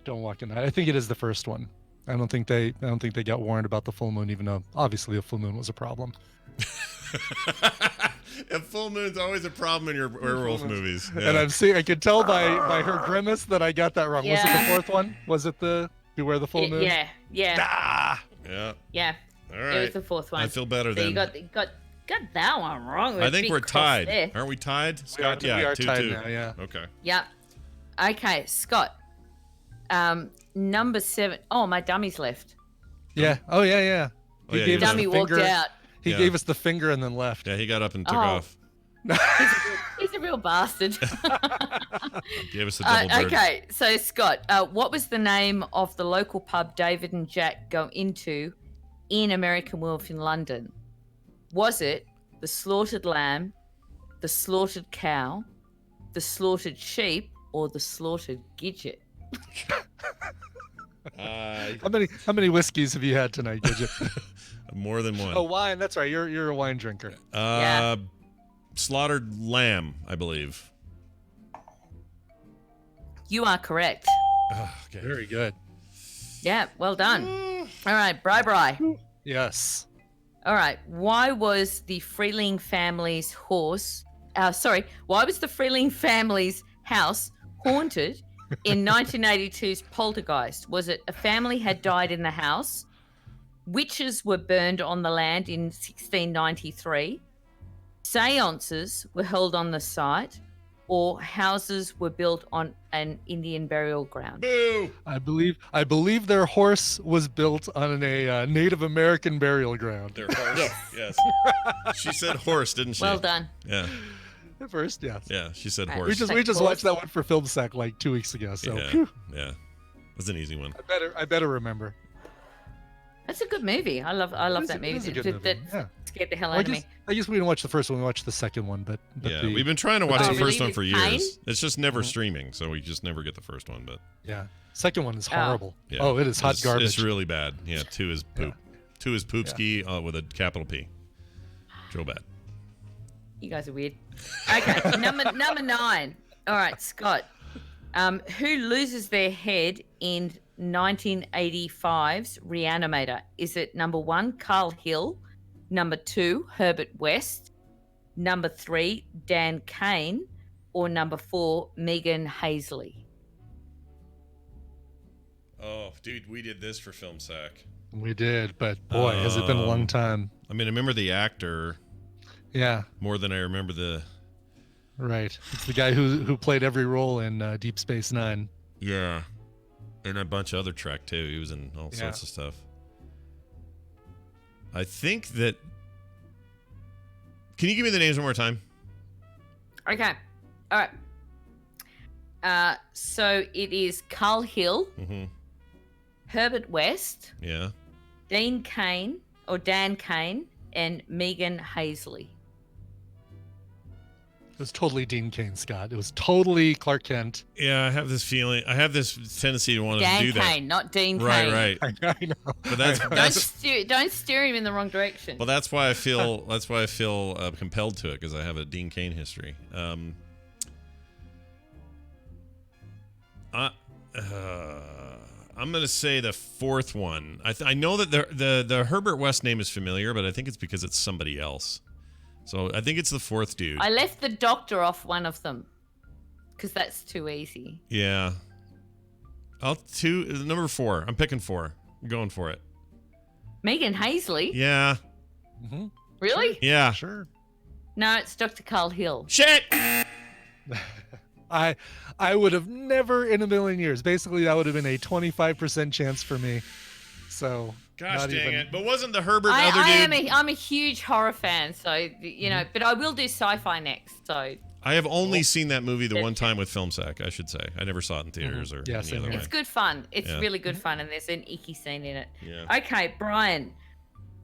Don't walk in that. I think it is the first one. I don't think they got warned about the full moon, even though obviously the full moon was a problem. A full moon's always a problem in your werewolf movies. Yeah. And I could tell by her grimace that I got that wrong. Was it Yeah. the fourth one? Was it the Beware the Full Moon? Yeah. Ah! Yeah. Yeah. All It right. was the fourth one. I feel better So then. you got that one wrong. I think we're tied. There. Aren't we tied? Scott, we are 2-2. tied now, yeah. Okay. Yeah. Okay, Scott. Number 7. Oh, my dummy's left. Yeah. Oh yeah, yeah. Oh, yeah, gave us you Dummy the walked finger. out. He Yeah. gave us the finger and then left. Yeah, he got up and took Oh. off. He's a real bastard. Gave us the double bird. Okay, so Scott, what was the name of the local pub David and Jack go into in American Werewolf in London? Was it the Slaughtered Lamb, the Slaughtered Cow, the Slaughtered Sheep, or the Slaughtered Gidget? How many whiskeys have you had tonight, Gidget? More than one. Oh, wine. That's right. You're a wine drinker. Yeah. Slaughtered lamb, I believe. You are correct. Okay. Very good. Yeah, well done. All right, Bri. Yes. All right, why was the Freeling family's why was the Freeling family's house haunted in 1982's Poltergeist? Was it a family had died in the house, witches were burned on the land in 1693, seances were held on the site, or houses were built on an Indian burial ground? Boo! I believe their horse was built on a Native American burial ground. Their horse. Yes. She said horse, didn't she? Well done. Yeah. At first, yes. Yeah, she said Right. horse. We just watched that one for FilmSec like 2 weeks ago. So Yeah. phew, Yeah. That's an easy one. I better remember. That's a good movie. I love that movie. It is a good That- movie. that Yeah. scared the hell Well, out of me. I guess we didn't watch the first one. We watched the second one, but Yeah, the, we've been trying to watch Oh, the first really? one for With years. Kane? It's just never streaming, so we just never get the first one. But yeah, second one is Oh. horrible. yeah, Oh, it is hot garbage. It's really bad. Yeah, 2 is poop. 2 is poopski with a capital P. Real bad. You guys are weird. Okay, number 9. All right, Scott. Who loses their head in 1985's Reanimator? Is it number 1, Carl Hill, number 2, Herbert West, number 3, Dan Kane, or number 4, Megan Hazley? Oh, dude, we did this for Film Sack. We did, but boy, has it been a long time. I mean, I remember the actor Yeah, more than I remember the. right. It's the guy who played every role in Deep Space Nine. Yeah. And a bunch of other Trek, too. He was in all Yeah. sorts of stuff. I think that. Can you give me the names one more time? Okay. All right. So it is Carl Hill, Mm-hmm. Herbert West, Yeah. Dan Kane, and Megan Hazley. It was totally Dean Cain, Scott. It was totally Clark Kent. Yeah, I have this feeling. I have this tendency to want to Dan do that. Kane, not Dean Right, Kane. right. I know. But that's Don't steer him in the wrong direction. well, that's why I feel compelled to it, because I have a Dean Cain history. I'm gonna say the fourth one. I know that the Herbert West name is familiar, but I think it's because it's somebody else. So I think it's the fourth dude. I left the doctor off one of them because that's too easy. Yeah. Number 4. I'm picking 4. I'm going for it. Megan Hazley? Yeah. Mm-hmm. Really? Yeah. Sure. No, it's Dr. Carl Hill. Shit. I would have never in a million years. Basically, that would have been a 25% chance for me. So Gosh not dang even... it. But wasn't the Herbert other dude? I'm a huge horror fan, so you know, but I will do sci-fi next. So I have only seen that movie the one time with FilmSack, I should say. I never saw it in theaters or Yeah, any same other here. way. it's good fun. It's Yeah. really good fun, and there's an icky scene in it. Yeah. Okay, Brian.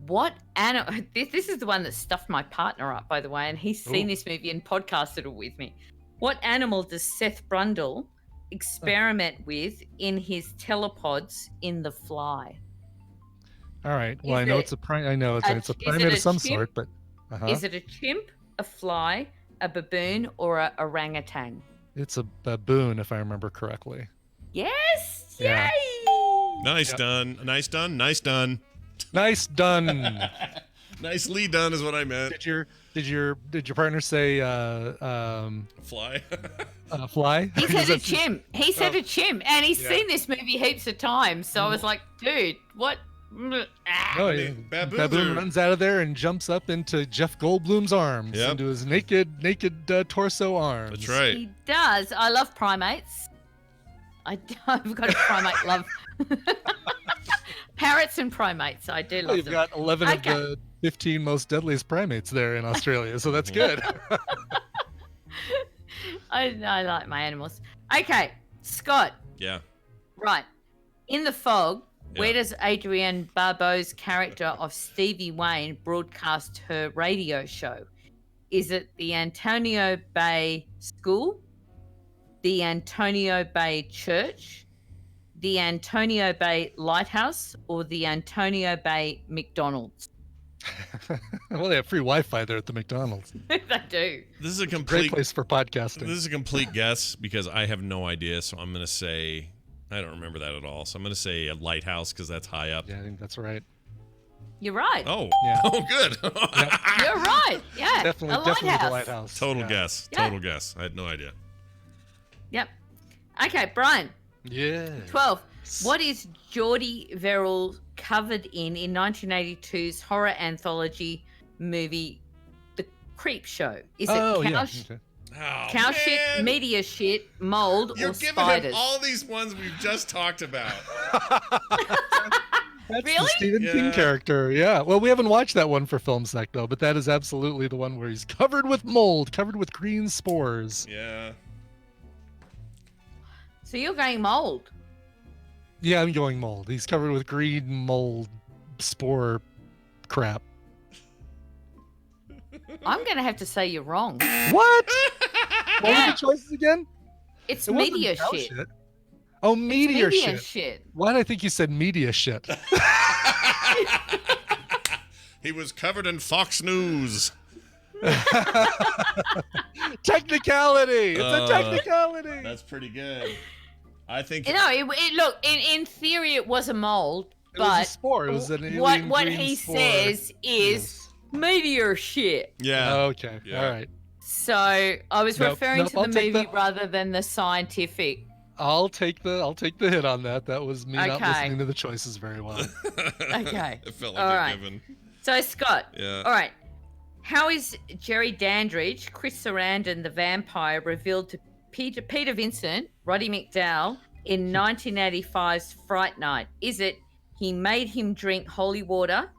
What animal? This is the one that stuffed my partner up, by the way, and he's seen this movie and podcasted it with me. What animal does Seth Brundle experiment with in his telepods in The Fly? All right. Well, Is I know it it's a primate. I know it's a is it primate a of some chimp? sort, but Is it a chimp, a fly, a baboon, or a orangutan? it's a baboon, if I remember correctly. Yes! Yeah. Yay! Nice Yep. done. Nice done. Nice done. Nice done. Nicely done is what I meant. Did your partner say Fly. fly? He said Is a that- chimp. He said a chimp, and he's Yeah. seen this movie heaps of times. So I was like, dude, what? Ah. No, mean, baboons baboon are- runs out of there and jumps up into Jeff Goldblum's arms, Yep. into his naked torso arms. That's right. He does. I love primates. I've got a primate love. Parrots and primates. I do Well, love you've them. got 11 Okay. of the 15 most deadliest primates there in Australia, so that's good. I like my animals. Okay, Scott. Yeah. Right. In The Fog, where Yeah. does Adrienne Barbeau's character of Stevie Wayne broadcast her radio show? Is it the Antonio Bay School, the Antonio Bay Church, the Antonio Bay Lighthouse, or the Antonio Bay McDonald's? Well, they have free Wi-Fi there at the McDonald's. They do. This is a Great complete place for podcasting. This is a complete guess because I have no idea. So I'm gonna say I don't remember that at all. So I'm gonna say a lighthouse because that's high up. Yeah, I think that's right. You're right. Oh. Yeah. Oh, good. You're right. Yeah. Definitely, a definitely the lighthouse. lighthouse. Total Yeah. guess. Yeah. Total guess. I had no idea. Yep. Okay, Brian. Yeah. 12. What is Geordie Verrill covered in 1982's horror anthology movie, The Creep Show? Is it Oh, cow, yeah. Okay. Oh, cow shit, man. meteor shit, mold, You're or giving spiders? him all these ones we've just talked about. That's Really? the Stephen Yeah. King character. Yeah. Well, we haven't watched that one for Film Sec though, but that is absolutely the one where he's covered with mold, covered with green spores. Yeah. So you're going mold. Yeah, I'm going mold. He's covered with green mold spore crap. I'm going to have to say you're wrong. What? What Yeah. were the choices again? It's It wasn't meteor cow shit. Oh, meteor Meteor shit. shit. Why did I think you said media shit? He was covered in Fox News. Technicality. It's a Uh, technicality. That's pretty good. I think. No, look, in theory it was a mold, It was a but spore. It was an alien what green he spore. says is meteor shit. Yeah. Okay. Yeah. All right. So I was Nope, referring nope, to I'll the take movie the- rather than the scientific. I'll take the hit on that. That was me not Okay. listening to the choices very well. Okay. It felt like All a right. given. So Scott, Yeah. all right. How is Jerry Dandridge, Chris Sarandon, the vampire, revealed to Peter Vincent, Roddy McDowall, in 1985's Fright Night? Is it he made him drink holy water?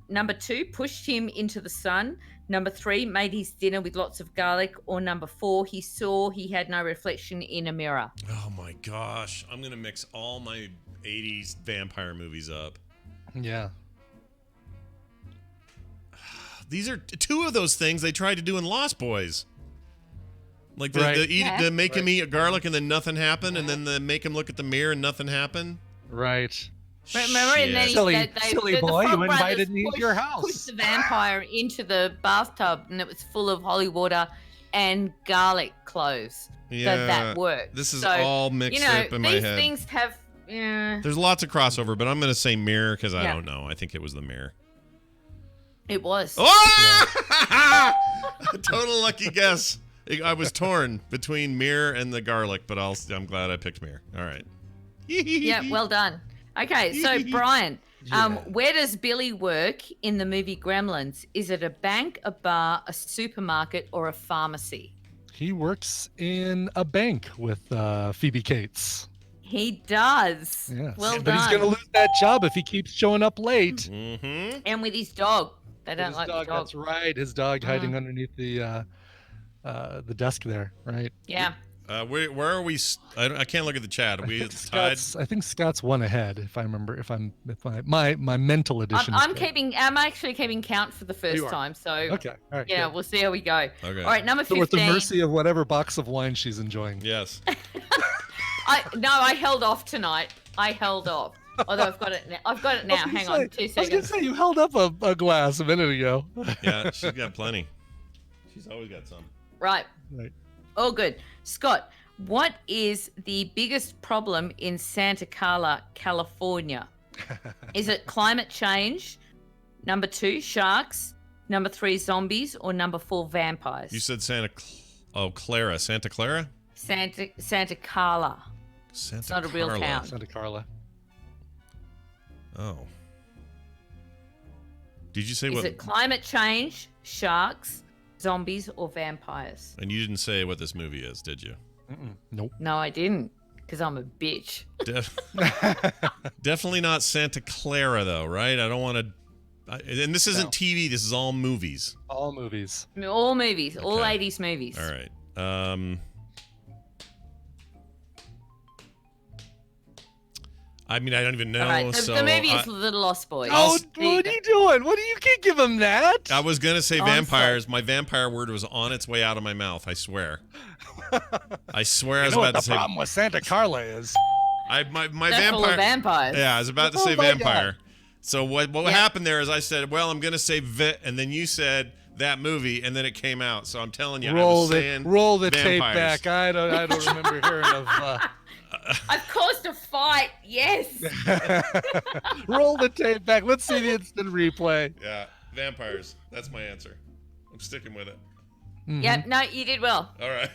Number 2, pushed him into the sun. Number 3, made his dinner with lots of garlic. Or number 4, he saw he had no reflection in a mirror. Oh my gosh. I'm going to mix all my 80s vampire movies up. Yeah. These are two of those things they tried to do in Lost Boys. Like Right. the make him Right. eat garlic and then nothing happened, and then the make him look at the mirror and nothing happened. Right. Remember, and then Shit. Silly the boy, Frog you Brothers invited me into your house. Pushed the vampire into the bathtub, and it was full of holy water. and garlic cloves. Yeah, So that works. this is So, all mixed up in my these head. things have. Yeah, There's lots of crossover, but I'm going to say mirror because I Yeah. don't know. I think it was the mirror. it was. Oh! Total lucky guess. I was torn between mirror and the garlic, but I'm glad I picked mirror. All right. Yeah, well done. Okay, so Brian, where does Billy work in the movie Gremlins? Is it a bank, a bar, a supermarket, or a pharmacy? He works in a bank with Phoebe Cates. He does. Yes. Well but done. he's going to lose that job if he keeps showing up late. Mm-hmm. And with his dog. They don't His like dog, the dog. That's right. His dog hiding underneath the desk there, right? Yeah. Where are we? I can't look at the chat. Are we tied? I think Scott's one ahead, if I remember. If my mental edition. is correct. I'm actually keeping count for the first You are. time. So Okay. All right. yeah, good. we'll see how we go. Okay. All right, number So we're at the 15. mercy of whatever box of wine she's enjoying. Yes. I held off tonight. I held off. Although I've got it now. I've got it now. Hang on, 2 I was gonna seconds. say you held up a glass a minute ago. Yeah, she's got plenty. She's always got some. Right. Right. All good. Scott, what is the biggest problem in Santa Carla, California? Is it climate change? Number 2, sharks. Number 3, zombies. Or number 4, vampires? You said Santa Clara. Santa Clara? Santa Carla. Santa It's not a real Carla. town. Santa Carla. Oh. Did you say Is what? it climate change, sharks, zombies, or vampires? And you didn't say what this movie is, did you? Nope. No, I didn't. Because I'm a bitch. Definitely not Santa Clara, though, right? I don't want to. And this isn't No. TV. This is all movies. All movies. All movies. All Okay. 80s movies. All right. I mean, I don't even know. All right. The, so the movie I, is The Lost Boys. Oh, There you what go. are you doing? What do you can't give him that? I was gonna say Oh, I'm vampires. My vampire word was on its way out of my mouth. I swear. I swear. I You was know about what the to say. problem with Santa Carla is? My They're full of vampire. vampires. Yeah, I was about to Oh say my vampire. God. So what Yeah. happened there is I said, well, I'm gonna say vit, and then you said that movie, and then it came out. So I'm telling you, I was saying roll the tape vampires. back. I don't remember hearing of. I've caused a fight. Yes. Roll the tape back. Let's see the instant replay. Yeah, vampires. That's my answer. I'm sticking with it. Yep. No, you did well. All right.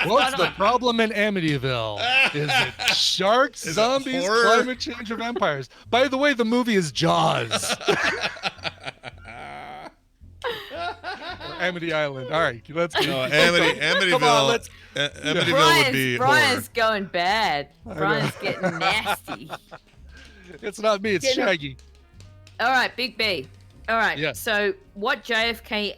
What's Spot the on. problem in Amityville? Is it sharks, Is it zombies, horror? climate change, or vampires? By the way, the movie is Jaws. Or Amity Island. All right, let's go. No, Amityville. Come on, let's. Amityville would be Brian's horror. going bad. Brian's getting nasty. It's not me. It's Yeah, no. Shaggy. All right, Big B. All right. Yes. So, what JFK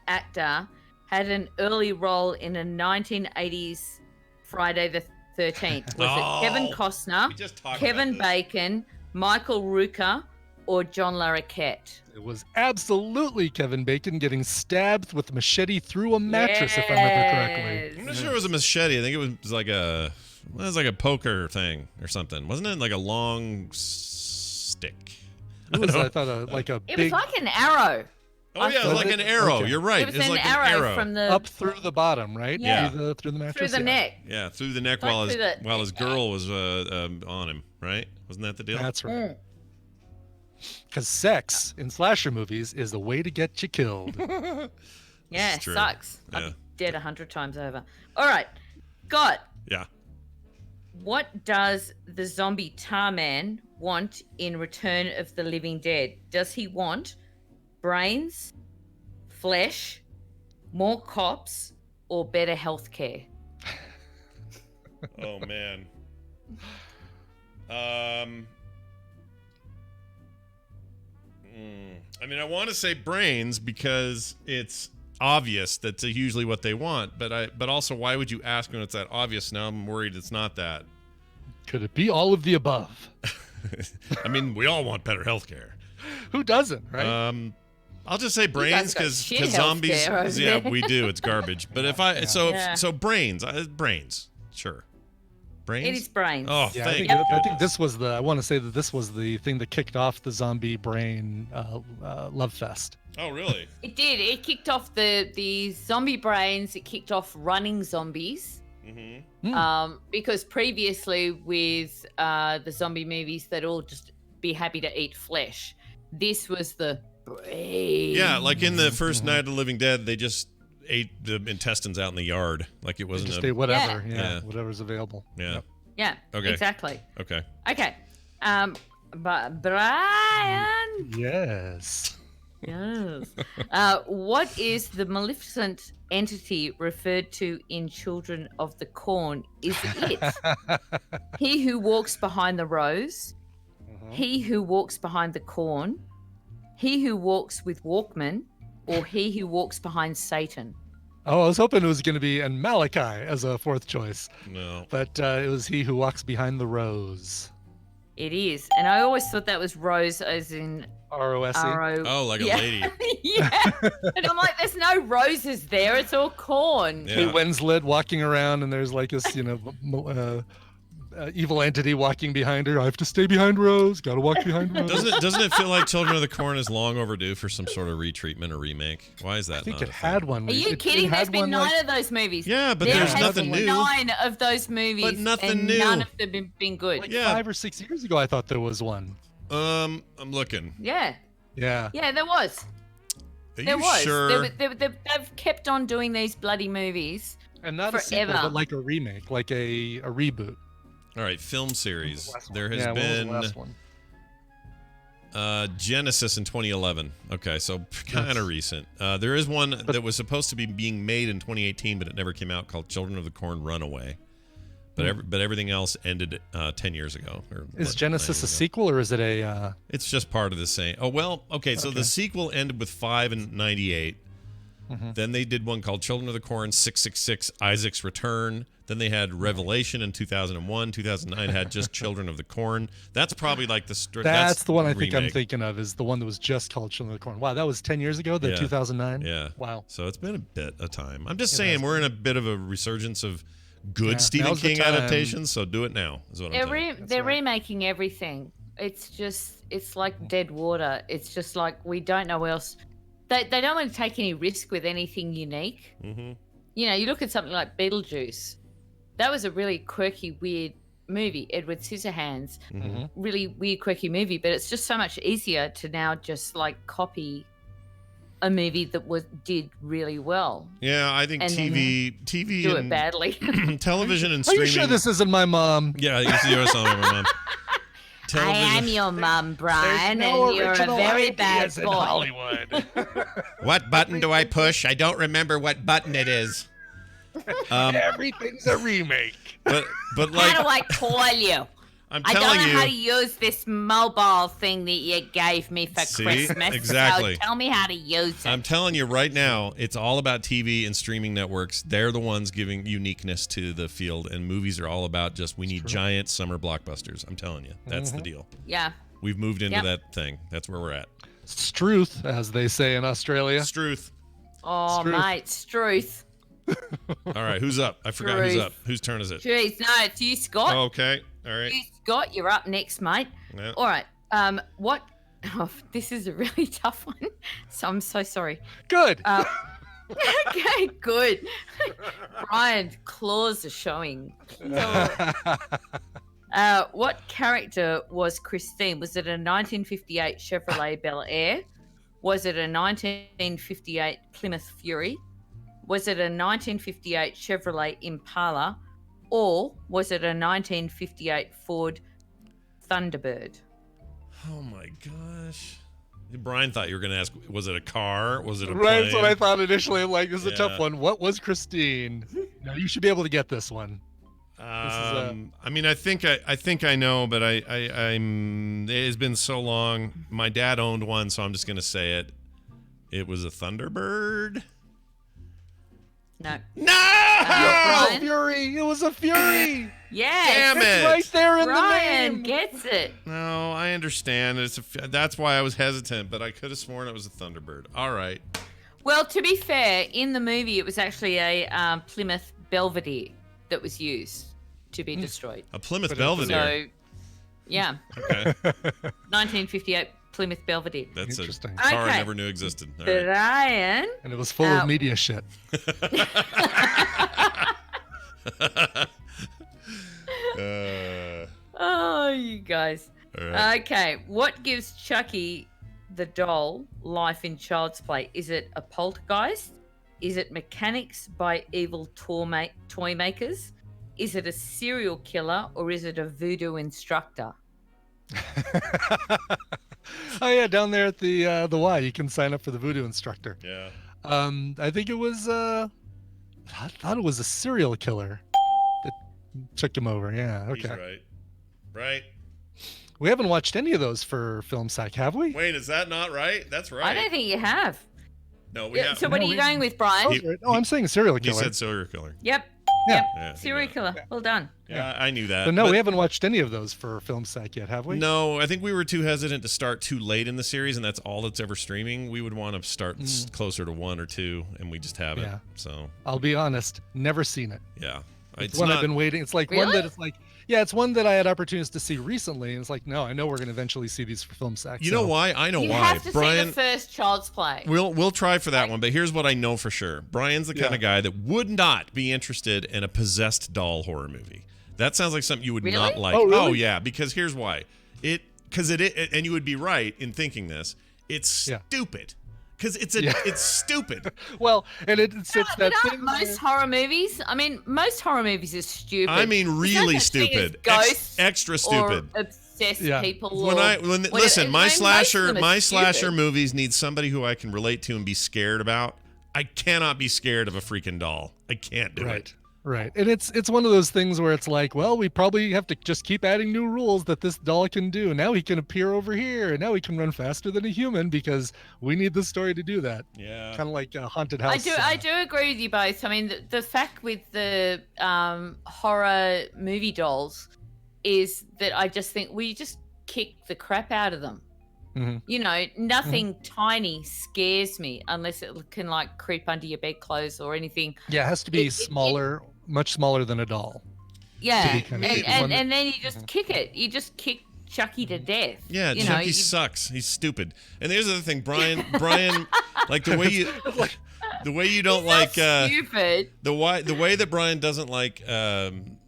actor had an early role in a 1980s Friday the 13th? Was Oh, it Kevin Costner, we just talked Kevin about this. Bacon, Michael Rooker, or John Larroquette? It was absolutely Kevin Bacon getting stabbed with a machete through a mattress, if I remember correctly. I'm not sure it was a machete. I think it was like a poker thing or something. Wasn't it like a long stick? It was, don't- I thought, like a It big was like an arrow. Oh yeah, it was Was like it? an arrow. Okay. You're right. It was It's an like arrow, from the up through the bottom, right? Yeah. Through the mattress. through the Yeah. neck. Yeah, through the neck Like while through the- while his girl was on him, right? Wasn't that the deal? That's right. Mm. Because sex in slasher movies is the way to get you killed. Yeah, It's true. sucks. Yeah. I'm dead 100 times over. All right, Scott. Yeah. What does the zombie tar man want in Return of the Living Dead? Does he want brains, flesh, more cops, or better health care? Oh man. I mean, I want to say brains because it's obvious that's usually what they want, but also why would you ask when it's that obvious? Now I'm worried it's not that. Could it be all of the above? I mean, we all want better healthcare. Who doesn't, right? I'll just say brains got because shit zombies. healthcare over Yeah, there. we do. It's garbage. But if I Yeah. so brains, brains, sure. Brains? It is Brains. Oh, Yeah, thank I think goodness. this was the. I want to say that this was the thing that kicked off the zombie brain love fest. Oh, really? It did. It kicked off the zombie brains. It kicked off running zombies. Mm-hmm. Because previously with the zombie movies, they'd all just be happy to eat flesh. This was the brain. Yeah, like in the first Night of the Living Dead, they just ate the intestines out in the yard. Like it wasn't Just a... ate whatever. Yeah. Yeah, Yeah. whatever's available. Yeah. Yep. Yeah. Okay. Exactly. Okay. Okay. But Brian. Yes. Yes. What is the maleficent entity referred to in Children of the Corn? Is it he who walks behind the rose? He who walks behind the corn? He who walks with Walkman? Or he who walks behind Satan? Oh, I was hoping it was going to be and Malachi as a fourth choice, No. but it was he who walks behind the rose. It is. And I always thought that was rose as in R-O-S-E. R-O. Oh, like Yeah. a lady. Yeah. And I'm like, there's no roses there. It's all corn. Yeah. Kate Winslet walking around, and there's like this, evil entity walking behind her. I have to stay behind Rose. Got to walk behind Rose. Doesn't it feel like Children of the Corn is long overdue for some sort of retreatment or remake? Why is that I think not it a had thing? one. Are you It kidding? There's had been one, 9 like- of those movies. Yeah, but there there's has nothing been new. 9 of those movies. But nothing and new. None of them have been good. Like Yeah. 5 or 6 years ago, I thought there was one. I'm looking. Yeah. Yeah. Yeah, there was. Are There you was. sure? They've kept on doing these bloody movies. And not a sequel, Forever. but like a remake, like a reboot. All right, film series. There has Yeah, when was been the last one? Genesis in 2011. Okay, so kind Yes. of recent. There is one that was supposed to be being made in 2018, but it never came out, called Children of the Corn Runaway. But everything else ended 10 years ago. Is 9 Genesis years a ago. sequel or is it a? It's just part of the same. Oh, well, okay, so the Okay. sequel ended with 5 in 98. Then they did one called Children of the Corn 666 Isaac's Return. Then they had Revelation in 2001. 2009 had just Children of the Corn. That's probably like the That's the one I think I'm remake. thinking of. Is the one that was just called Children of the Corn. Wow, that was 10 years ago. The Yeah. 2009. Yeah. Wow. So it's been a bit of time. I'm just It saying has we're in a bit of a resurgence of good Yeah, Stephen now's the King time. adaptations, so do it now. Is what I'm saying. They're right. remaking everything. It's like dead water. It's just like we don't know what else. They don't want to take any risk with anything unique. Mm-hmm. You know, you look at something like Beetlejuice. That was a really quirky, weird movie. Edward Scissorhands, Mm-hmm. really weird, quirky movie. But it's just so much easier to now just like copy a movie that did really well. Yeah, I think And then TV Do it and badly. television and Are you streaming. sure this isn't my mom? Yeah, you see your song, my mom. I am your mum, Brian, There's no and you're a original very bad ideas in boy. Hollywood. What button do I push? I don't remember what button it is. Everything's a remake. But How do like I call you? I'm I don't telling know how to you, use this mobile thing that you gave me for See? Christmas. Exactly. So tell me how to use it. I'm telling you right now, it's all about TV and streaming networks. They're the ones giving uniqueness to the field, and movies are all about just we need giant summer blockbusters. I'm telling you, that's the deal. Yeah. We've moved into Yep. that thing. That's where we're at. Struth, as they say in Australia. Struth. Oh, Struth. mate, Struth. All right, who's up? I forgot who's Struth. up. Whose turn is it? Jeez, no, it's you, Scott. Okay. All right. You, Scott, you're up next, mate. Yeah. All right. What? Oh, this is a really tough one. So I'm so sorry. Good. Okay, good. Brian, claws are showing. What character was Christine? Was it a 1958 Chevrolet Bel Air? Was it a 1958 Plymouth Fury? Was it a 1958 Chevrolet Impala? Or was it a 1958 Ford Thunderbird? Oh my gosh. Brian thought you were going to ask, was it a car? Was it a Right, plane? that's what I thought initially. I'm like, this is a Yeah. tough one. What was Christine? No, you should be able to get this one. I mean, I think I know, but I'm. It has been so long. My dad owned one, so I'm just gonna say it. It was a Thunderbird. No. No! Brian? Fury. It was a Fury. Yes. Damn It's it! right there in Brian the name. gets it. No, I understand. That's why I was hesitant, but I could have sworn it was a Thunderbird. All right. Well, to be fair, in the movie, it was actually a Plymouth Belvedere that was used. to be destroyed. A Plymouth But Belvedere. So, yeah, Okay. 1958 Plymouth Belvedere. That's a Interesting. car I Okay. never knew existed. All right. Brian. And it was full Ow. of media shit. Oh, you guys. All right. Okay, what gives Chucky the doll life in Child's Play? Is it a poltergeist? Is it mechanics by evil toy makers? Is it a serial killer or is it a voodoo instructor? Oh yeah, down there at the Y, you can sign up for the voodoo instructor. Yeah. I think it was I thought it was a serial killer that took him over. Yeah, He's okay. right. Right. We haven't watched any of those for Film Sack, have we? Wait, is that not right? That's right. I don't think you have. No, we Yeah, have. so what No, are you we- going with, Brian? He- Oh, I'm saying serial He killer. said serial killer. Yep. Yeah. Yeah, Serial yeah. killer. Well done. Yeah, I knew that. But no, but- we haven't watched any of those for Film Sack yet, have we? No, I think we were too hesitant to start too late in the series, and that's all that's ever streaming. We would want to start closer to 1 or 2, and we just haven't. Yeah. So, I'll be honest, never seen it. yeah. It's It's one not, I've been waiting. It's like one Really? that it's like, yeah, it's one that I had opportunities to see recently, and it's like, no, I know we're going to eventually see these for Film Sack. you so- know why? I know You why. have to see Brian, the first Child's Play. we'll try for that one, but here's what I know for sure. Brian's the kind Yeah. of guy that would not be interested in a possessed doll horror movie. That sounds like something you would Really? not like. Oh, really? Yeah, because here's why. Because it, and you would be right in thinking this. It's Yeah. stupid. Because it's Yeah. it's stupid. Well, and it's But that aren't thing. most horror movies? I mean, most horror movies are stupid. I mean, There's really no such thing as stupid. Ghosts Extra or stupid. obsessed Yeah. people. When or whatever. listen, my I mean, most of them are slasher stupid. movies need somebody who I can relate to and be scared about. I cannot be scared of a freaking doll. I can't do Right. it. Right. And it's one of those things where it's like, well, we probably have to just keep adding new rules that this doll can do. Now he can appear over here, and now he can run faster than a human because we need the story to do that. Yeah. Kind of like a haunted house. I do agree with you both. I mean, the fact with the horror movie dolls is that I just think we just kick the crap out of them. Mhm. You know, nothing tiny scares me unless it can like creep under your bedclothes or anything. Yeah, it has to be It- smaller, much smaller than a doll. Yeah, be kind of and, the and, one- and then you just kick it. You just kick Chucky to death. Yeah, you know, Chucky you- sucks. He's stupid. And there's the other thing, Brian, like the way you don't like stupid. the way that Brian doesn't like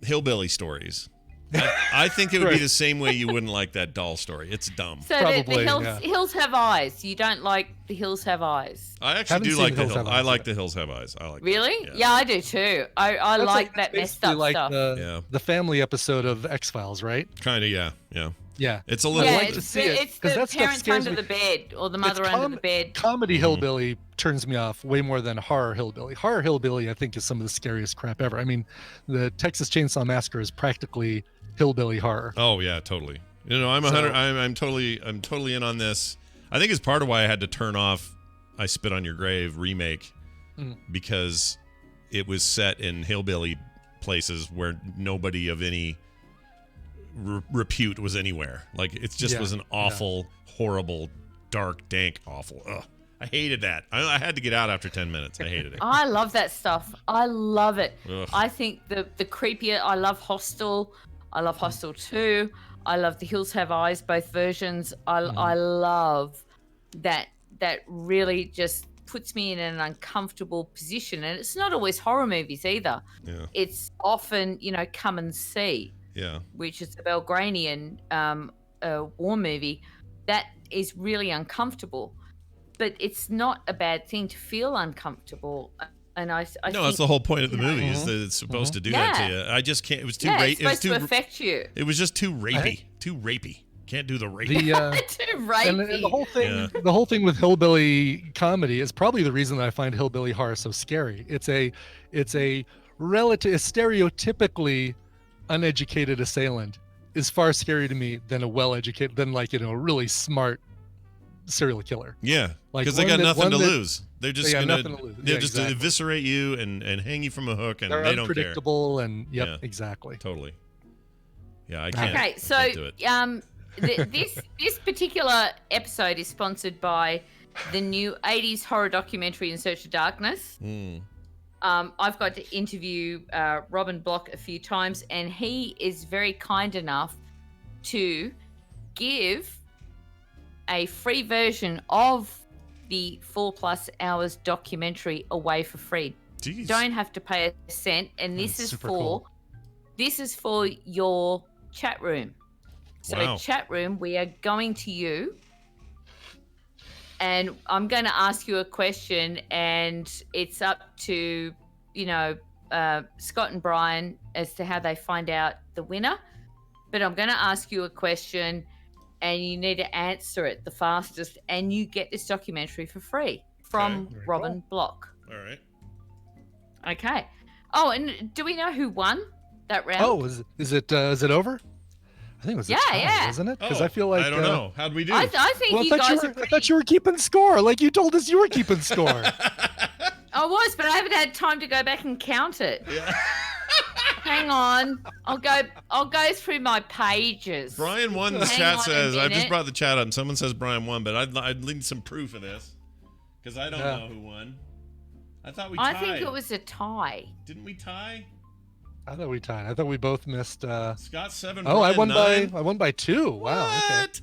hillbilly stories. I think it would be Right. the same way you wouldn't like that doll story. It's dumb. So Probably, the yeah. hills have eyes. You don't like the hills have eyes. I actually Haven't do seen like the Hills hills. Have I Eyes like yet. the hills have eyes. I like. Really? That. Yeah, I do too. I That's like that that's messed basically up like stuff. the family episode of X-Files, right? Kind of. Yeah. Yeah. It's a I little. Yeah, like to it's, see it, it's 'cause the that stuff parents scares under me. the bed or the mother It's under the bed. Comedy Mm-hmm. hillbilly turns me off way more than horror hillbilly. Horror hillbilly, I think, is some of the scariest crap ever. I mean, the Texas Chainsaw Massacre is practically hillbilly horror. Oh yeah, totally. You know, I'm So- I'm totally in on this. I think it's part of why I had to turn off I Spit on Your Grave remake because it was set in hillbilly places where nobody of any repute was anywhere. Like it just Yeah, was an awful, horrible, dark, dank, awful. Ugh. I hated that. I had to get out after 10 minutes. I hated it. I love that stuff. I love it. Ugh. I think the creepier. I love Hostel. I love Hostel 2. I love The Hills Have Eyes, both versions. I love that. That really just puts me in an uncomfortable position, and it's not always horror movies either. Yeah. It's often, Come and See, Yeah. which is a Belgranian war movie. That is really uncomfortable, but it's not a bad thing to feel uncomfortable. And I No, think, that's the whole point of the movie is that it's supposed to do that to you. I just can't. It was too. yeah, It it's was supposed to too. affect you. It was just too rapey. Too rapey. Can't do the rape. The Too and rapey. the whole thing, Yeah. the whole thing with hillbilly comedy is probably the reason that I find hillbilly horror so scary. It's a stereotypically uneducated assailant is far scarier to me than a well-educated, than like a really smart serial killer. Yeah, Like because they one got that- nothing one to that- lose. They're just They got gonna nothing to lose. they'll Yeah, just exactly. eviscerate you and hang you from a hook, and They're they don't care. unpredictable and yep, Yeah. exactly. Totally. Yeah, I can't. Okay, I so can't do it. this particular episode is sponsored by the new 80s horror documentary In Search of Darkness. Mm. I've got to interview Robin Block a few times, and he is very kind enough to give a free version of the 4+ hours documentary away for free. Jeez. Don't have to pay a cent, and this That's is super for cool. your chat room. So Wow. chat room, we are going to you, and I'm going to ask you a question, and it's up to Scott and Brian as to how they find out the winner. But I'm going to ask you a question, and you need to answer it the fastest, and you get this documentary for free from Very Robin Block. All right. Okay. Oh, and do we know who won that round? Oh, is it over? I think it was a tie, Yeah. wasn't it? Because Oh, I feel like I don't know. How'd we do? I think Well, you guys I thought you were keeping score. Like you told us you were keeping score. I was, but I haven't had time to go back and count it. Yeah. Hang on. I'll go through my pages. Brian won. The Hang chat on a says. I just minute. brought the chat up, and someone says Brian won, but I'd need some proof of this because I don't Yeah. know who won. I thought we I tied. think it was a tie. Didn't we tie? I thought we tied. I thought we both missed. Scott 7. Oh, I Brian won 9. I won by 2. Wow. Okay. What?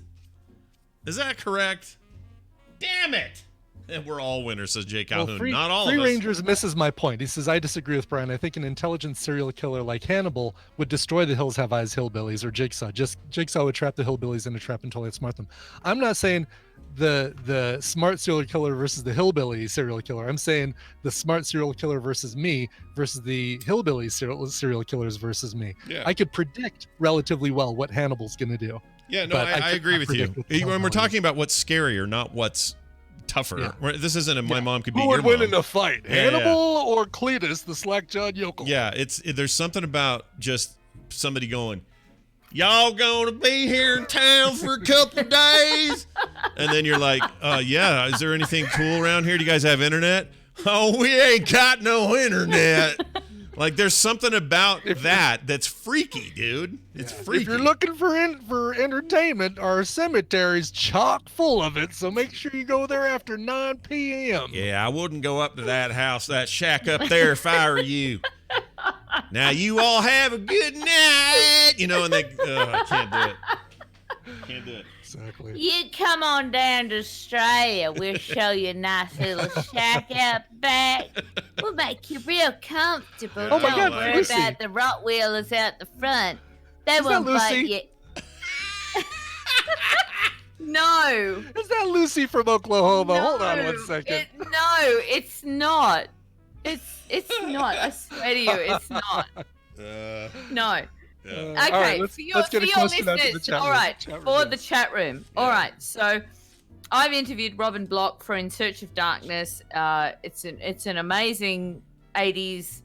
Is that correct? Damn it! And we're all winners, says Jay Calhoun. Free, Not all Free of us. Rangers misses my point. He says, I disagree with Brian. I think an intelligent serial killer like Hannibal would destroy the Hills Have Eyes hillbillies or Jigsaw. Jigsaw would trap the hillbillies in a trap until they outsmart them. I'm not saying the smart serial killer versus the hillbilly serial killer. I'm saying the smart serial killer versus me versus the hillbilly serial killers versus me. Yeah. I could predict relatively well what Hannibal's going to do. Yeah, no, But I I could agree not with predict you. what the When we're hell talking about what's scarier, not what's tougher. Yeah. This isn't a my mom could be Who your would win mom. in a fight, Yeah, yeah. Hannibal or Cletus, the slack-jawed yokel? Yeah, there's something about just somebody going, y'all gonna be here in town for a couple of days, and then you're like, yeah, is there anything cool around here? Do you guys have internet? Oh, we ain't got no internet. Like, there's something about that's freaky, dude. It's freaky. If you're looking for entertainment, our cemetery's chock full of it, so make sure you go there after 9 p.m. Yeah, I wouldn't go up to that house, that shack up there if I were you. Now you all have a good night. And they, I can't do it. Can't do it. Exactly. You come on down to Australia. We'll show you a nice little shack out back. We'll make you real comfortable. Oh my Don't God, worry Lucy. about the Rottweilers out the front. They Is that won't bite Lucy? you. No. Is that Lucy from Oklahoma? Hold on one second. No, it's not. It's not. I swear to you, it's not. No. Yeah. Okay, All right, let's for get a your question out to the listeners, chat all room. right, Chat room, for yes. the chat room. All right, so I've interviewed Robin Block for In Search of Darkness. It's an amazing 80s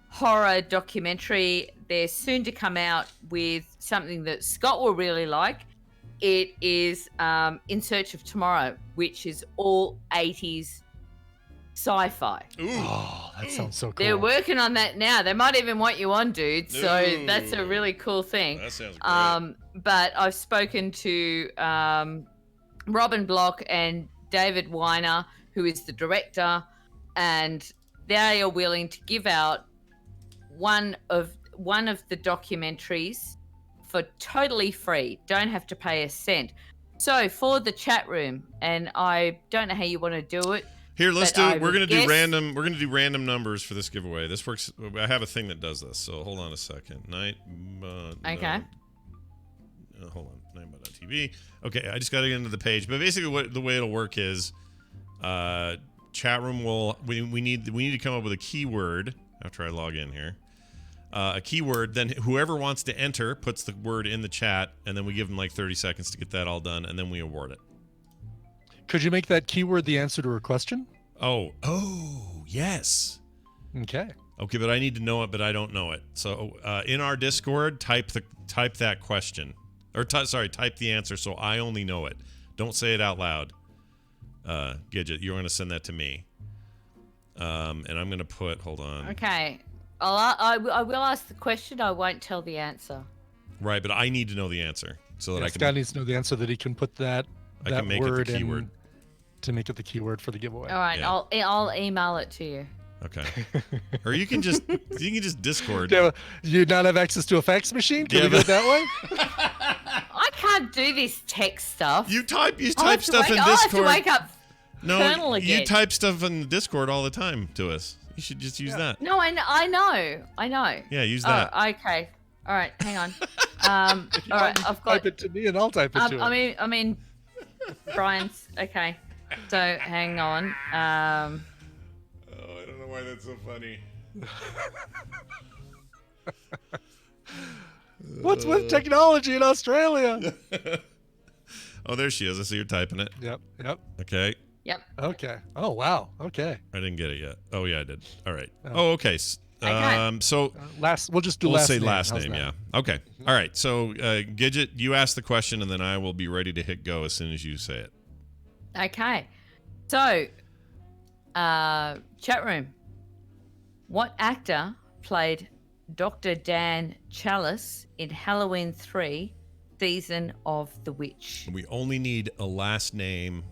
horror documentary. They're soon to come out with something that Scott will really like. It is In Search of Tomorrow, which is all 80s sci-fi. Ooh. Oh, that sounds so cool. They're working on that now. They might even want you on, dude. So Ooh. that's a really cool thing. That sounds great. But I've spoken to Robin Block and David Weiner, who is the director, and they are willing to give out one of the documentaries for totally free. Don't have to pay a cent. So for the chat room, and I don't know how you want to do it. Here, let's but do I it. We're would gonna do guess- random. We're gonna do random numbers for this giveaway. This works. I have a thing that does this. So hold on a second. Okay. Hold on. Nightbot.tv. Okay, I just got to get into the page. But basically, what the way it'll work is, chat room will. We need to come up with a keyword after I log in here. A keyword. Then whoever wants to enter puts the word in the chat, and then we give them like 30 seconds to get that all done, and then we award it. Could you make that keyword the answer to a question? Oh, yes. Okay. Okay, but I need to know it, but I don't know it. So in our Discord, type that question, or type the answer, so I only know it. Don't say it out loud. Gidget, you're going to send that to me, and I'm going to put. Hold on. Okay. I will ask the question. I won't tell the answer. Right, but I need to know the answer so that Yeah, I Scott can. needs to know the answer that he can put that I can make it the word keyword. in to make it the keyword for the giveaway. All right. Yeah. I'll email it to you. Okay. Or you can just Discord. Do you not have access to a fax machine? Can we do it that way? I can't do this tech stuff. You type I'll have to stuff in I'll have to Discord. wake up Colonel No, again. you type stuff in Discord all the time to us. You should just use that. No, I know. Yeah, use that. Oh, okay. All right, hang on. All right, I've got. Type it to me and I'll type it to him. I mean, Brian's. Okay. So hang on. Oh, I don't know why that's so funny. What's with technology in Australia? Oh, there she is. I see you're typing it. Yep. Okay. Yep. Okay. Oh, wow. Okay. I didn't get it yet. Oh, yeah, I did. All right. Oh. Oh, okay. Okay. So We'll just do we'll last say name. last How's name, that? yeah. Okay. All right. So, Gidget, you ask the question, and then I will be ready to hit go as soon as you say it. Okay. So, chat room. What actor played Dr. Dan Chalice in Halloween 3, Season of the Witch? We only need a last name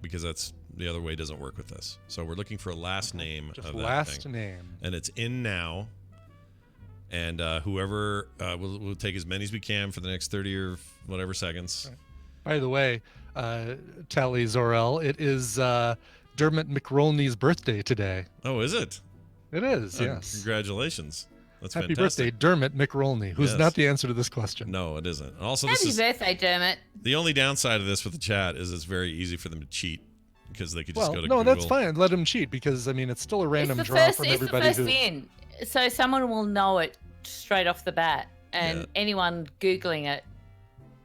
because that's the other way doesn't work with this. So we're looking for a last name Just of that last thing. name. And it's in now. And whoever we'll take as many as we can for the next 30 or whatever seconds. By the way, Tally Zorel, it is Dermot McRolney's birthday today. Oh, is it? It is, yes. Congratulations. That's Happy fantastic. birthday, Dermot McRolney, who's Yes. not the answer to this question. No, it isn't. Also, Happy this is birthday, Dermot. the only downside of this with the chat is it's very easy for them to cheat because they could just Well, go to no, Google. that's fine. Let him cheat because, I mean, it's still a random It's the draw first, from it's the everybody first who. in. So someone will know it straight off the bat, and Yeah. anyone Googling it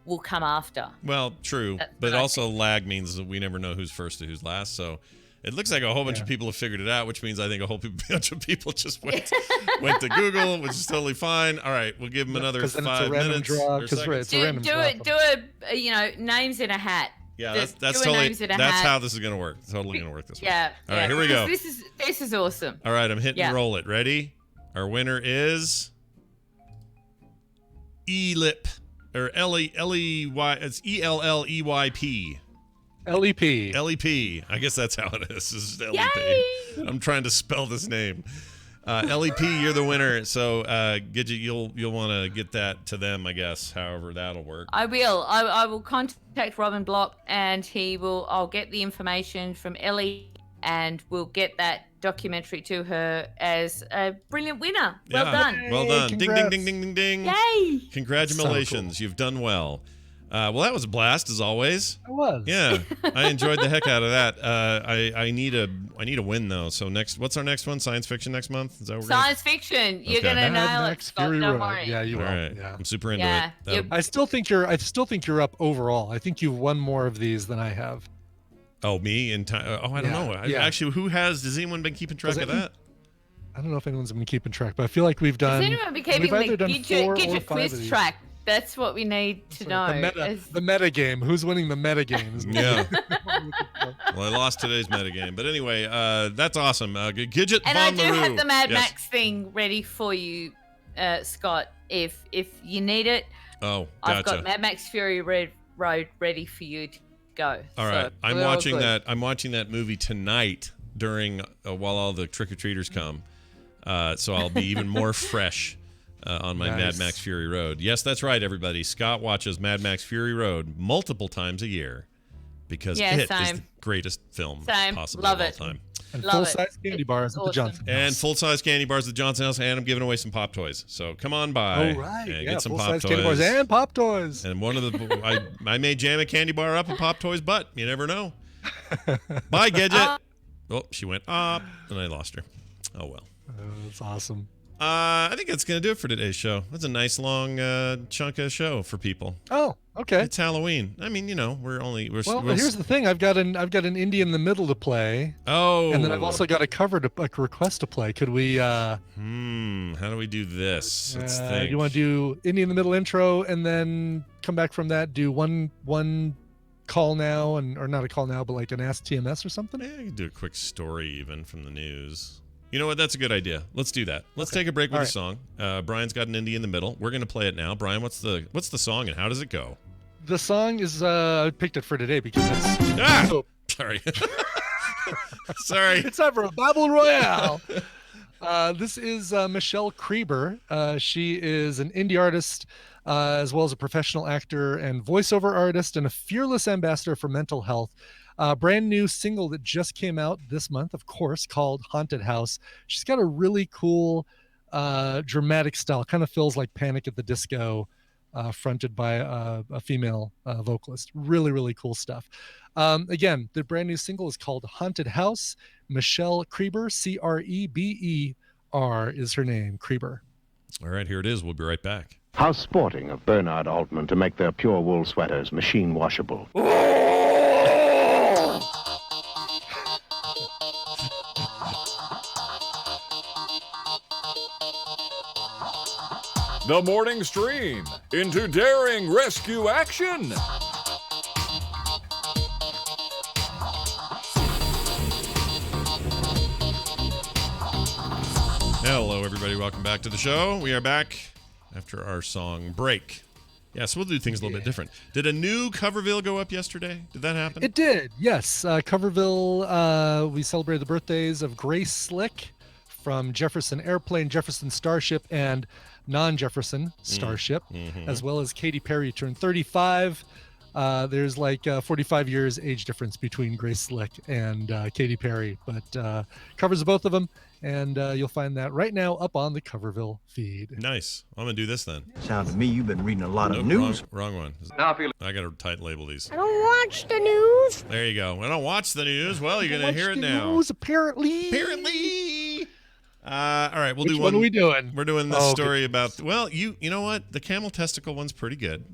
will come after. Well, true, That's but what I also lag means that we never know who's first or who's last. So it looks like a whole bunch Yeah. of people have figured it out, which means I think a whole bunch of people just went to Google, which is totally fine. All right, we'll give them another 'Cause then it's a 5 random minutes. draw, or 'cause seconds. it's a random draw. Names in a hat. Yeah, Just that's do a totally names in a that's hat. how this is gonna work. Totally gonna work this way. Yeah. All right, yeah. here we go. This is awesome. All right, I'm hitting Yeah. roll it. Ready? Our winner is Elip or L-E-Y. It's E-L-L-E-Y-P. LEP. L-E-P. I guess that's how it is. This is L-E-P. Yay! I'm trying to spell this name. L-E-P, you're the winner. So, Gidget, you'll want to get that to them, I guess. However, that'll work. I will. I will contact Robin Block, and I'll get the information from Ellie, and we'll get that documentary to her as a brilliant winner. Well Yeah. done. Well done. Ding, ding, congrats. ding, ding, ding, ding. Yay! Congratulations. So You've done well. Well, that was a blast as always. It was. Yeah, I enjoyed the heck out of that. I need a win though. So what's our next one? Science fiction next month? Is that what we're Science fiction. You're Okay. gonna Mad nail it, Max Scott. Fury Don't Road. worry. Yeah, you will. All right, Yeah. I'm super into Yeah, it. you're- I still think you're up overall. I think you've won more of these than I have. Oh, me in time? Oh, I don't Yeah, know. yeah. Actually, has anyone been keeping track Was of it- that? I don't know if anyone's been keeping track, but I feel like we've done. Has anyone been we've keeping either the done 4 or Gidget 5 quiz of these. track? That's what we need to know. The meta game. Who's winning the meta games? Yeah. Well, I lost today's metagame, but anyway, that's awesome. Gidget And I Von do LaRue. have the Mad Yes. Max thing ready for you, Scott. If you need it, Oh, I've gotcha. got Mad Max Fury Road ready for you to go. All right, So I'm we're all watching good. that. I'm watching that movie tonight during while all the trick or treaters come. So I'll be even more fresh on my Mad Nice. Max Fury Road. Yes, that's right, everybody. Scott watches Mad Max Fury Road multiple times a year because Yeah, it is same. the greatest film Same. possible Love of it. all time. And Love it. full-size candy bars at the Awesome. Johnson And House. full-size candy bars at Johnson House, and I'm giving away some Pop Toys. So come on by. Oh right, and yeah, get some Pop full-size Toys. candy bars and pop toys. And one of the I may jam a candy bar up a Pop Toy's butt. You never know. Bye, Gidget. Oh, she went up, and I lost her. Oh well. That's awesome. I think that's gonna do it for today's show. That's a nice long chunk of show for people. Oh, okay. It's Halloween. I mean, we're Well, here's the thing. I've got an indie in the middle to play, oh, and then I've also got a request to play. Could we? How do we do this? Let's think. You want to do indie in the middle intro, and then come back from that? Do one call now, or not a call now, but like an Ask TMS or something? Yeah, I can do a quick story even from the news. You know what? That's a good idea. Let's do that. Let's take a break with All a song. Brian's got an indie in the middle. We're gonna play it now. Brian, what's the song and how does it go? The song is I picked it for today because it's Ah! so Sorry. Sorry. It's time for a Battle Royale. This is Michelle Krieber. She is an indie artist, as well as a professional actor and voiceover artist, and a fearless ambassador for mental health. Brand new single that just came out this month, of course, called Haunted House. She's got a really cool, dramatic style. Kind of feels like Panic at the Disco, fronted by a female vocalist. Really, really cool stuff. Again, the brand new single is called Haunted House. Michelle Krieber, Kreber, is her name. Krieber. All right, here it is. We'll be right back. How sporting of Bernard Altman to make their pure wool sweaters machine washable. The morning stream into daring rescue action. Hello, everybody. Welcome back to the show. We are back after our song break. Yes, we'll do things a little bit different. Did a new Coverville go up yesterday? Did that happen? It did, yes. Coverville, we celebrated the birthdays of Grace Slick from Jefferson Airplane, Jefferson Starship, and non-Jefferson Starship, as well as Katy Perry turned 35. There's like 45 years age difference between Grace Slick and Katy Perry, but covers of both of them, and you'll find that right now up on the Coverville feed. Nice. I'm going to do this then. Sounds to me you've been reading a lot Nope, of news. Wrong one. I got to tight label these. I don't watch the news. There you go. I don't watch the news. Well, you're going to hear it now. News, apparently. All right, we'll Which do one one. are we doing? We're doing this Oh, story about. Well, you know what? The camel testicle one's pretty good.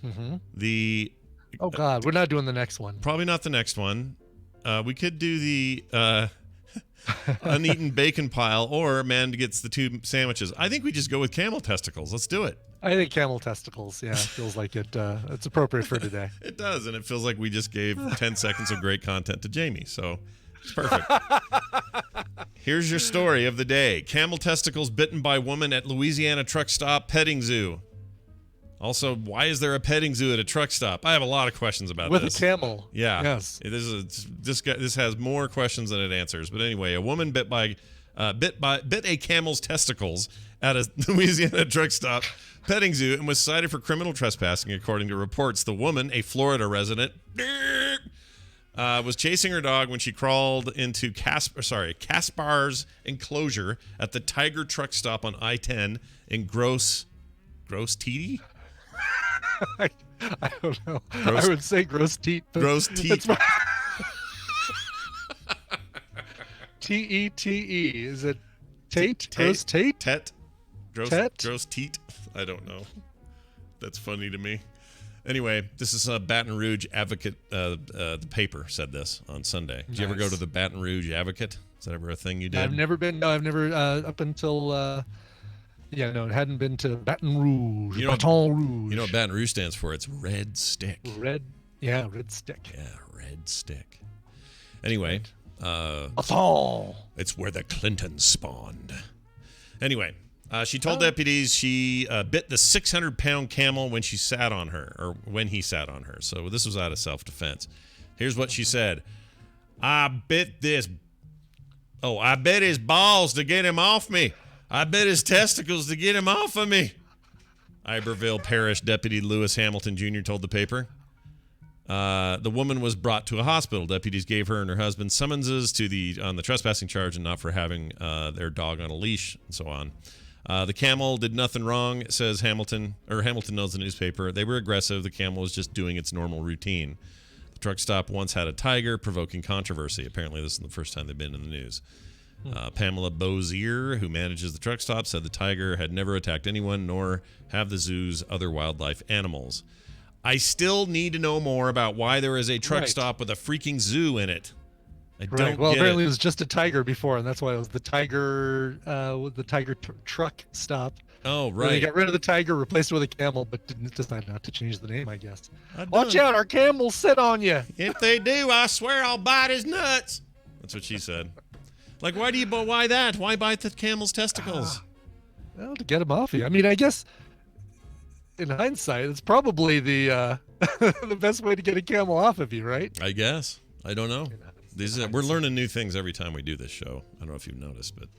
Mm-hmm. The Oh God, we're not doing the next one. probably not the next one. We could do the uneaten bacon pile, or man gets the two sandwiches. I think we just go with camel testicles. Let's do it. I think camel testicles. Yeah, feels like it's appropriate for today. It does, and it feels like we just gave 10 seconds of great content to Jamie. So it's perfect. Here's your story of the day. Camel testicles bitten by woman at Louisiana truck stop petting zoo. Also, why is there a petting zoo at a truck stop? I have a lot of questions about With this. a camel. Yeah. Yes. This has more questions than it answers. But anyway, a woman bit a camel's testicles at a Louisiana truck stop petting zoo and was cited for criminal trespassing, according to reports. The woman, a Florida resident, was chasing her dog when she crawled into Caspar's enclosure at the Tiger truck stop on I-10 in Gross Teety? I don't know. I would say gross teat. Gross teat. T-E-T-E. Is it Tate? Gross Tate? Tet. Tet? Gross teat. I don't know. That's funny to me. Anyway, this is Baton Rouge Advocate. The paper said this on Sunday. Did you ever go to the Baton Rouge Advocate? Is that ever a thing you did? I've never been. No, I've never. Up until. Yeah, no, it hadn't been to Baton Rouge. Baton Rouge. You know what Baton Rouge stands for? It's Red Stick. Red Stick. Yeah, Red Stick. Anyway, it's where the Clintons spawned. Anyway, she told deputies she bit the 600-pound camel when he sat on her. So this was out of self-defense. Here's what she said. I bit his balls to get him off me. I bit his testicles to get him off of me. Iberville Parish Deputy Lewis Hamilton Jr. told the paper. The woman was brought to a hospital. Deputies gave her and her husband summonses on the trespassing charge and not for having their dog on a leash and so on. The camel did nothing wrong, says Hamilton. Hamilton knows the newspaper. They were aggressive. The camel was just doing its normal routine. The truck stop once had a tiger, provoking controversy. Apparently, this is the first time they've been in the news. Pamela Bozier, who manages the truck stop, said the tiger had never attacked anyone, nor have the zoo's other wildlife animals. I still need to know more about why there is a truck stop with a freaking zoo in it. I don't Well, get apparently it. it was just a tiger before, and that's why it was the tiger with the tiger truck stop. Oh, Where They right. got rid of the tiger, replaced it with a camel, but didn't decide not to change the name, I guess. I Watch don't- out, our camels sit on you. If they do, I swear I'll bite his nuts. That's what she said. Like, why that? Why bite the camel's testicles? Well, to get him off you. I mean, I guess in hindsight, it's probably the the best way to get a camel off of you, right? I guess. I don't know. We're learning new things every time we do this show. I don't know if you've noticed, but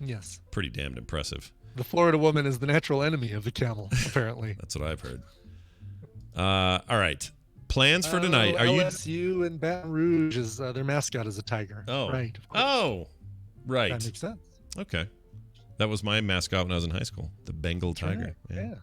Yes. pretty damned impressive. The Florida woman is the natural enemy of the camel, apparently. That's what I've heard. All right. Plans for tonight. Are you LSU and Baton Rouge is their mascot is a tiger. Oh. Right. Of course. Oh. Right. That makes sense. Okay. That was my mascot when I was in high school, the Bengal Tiger. Right. Yeah.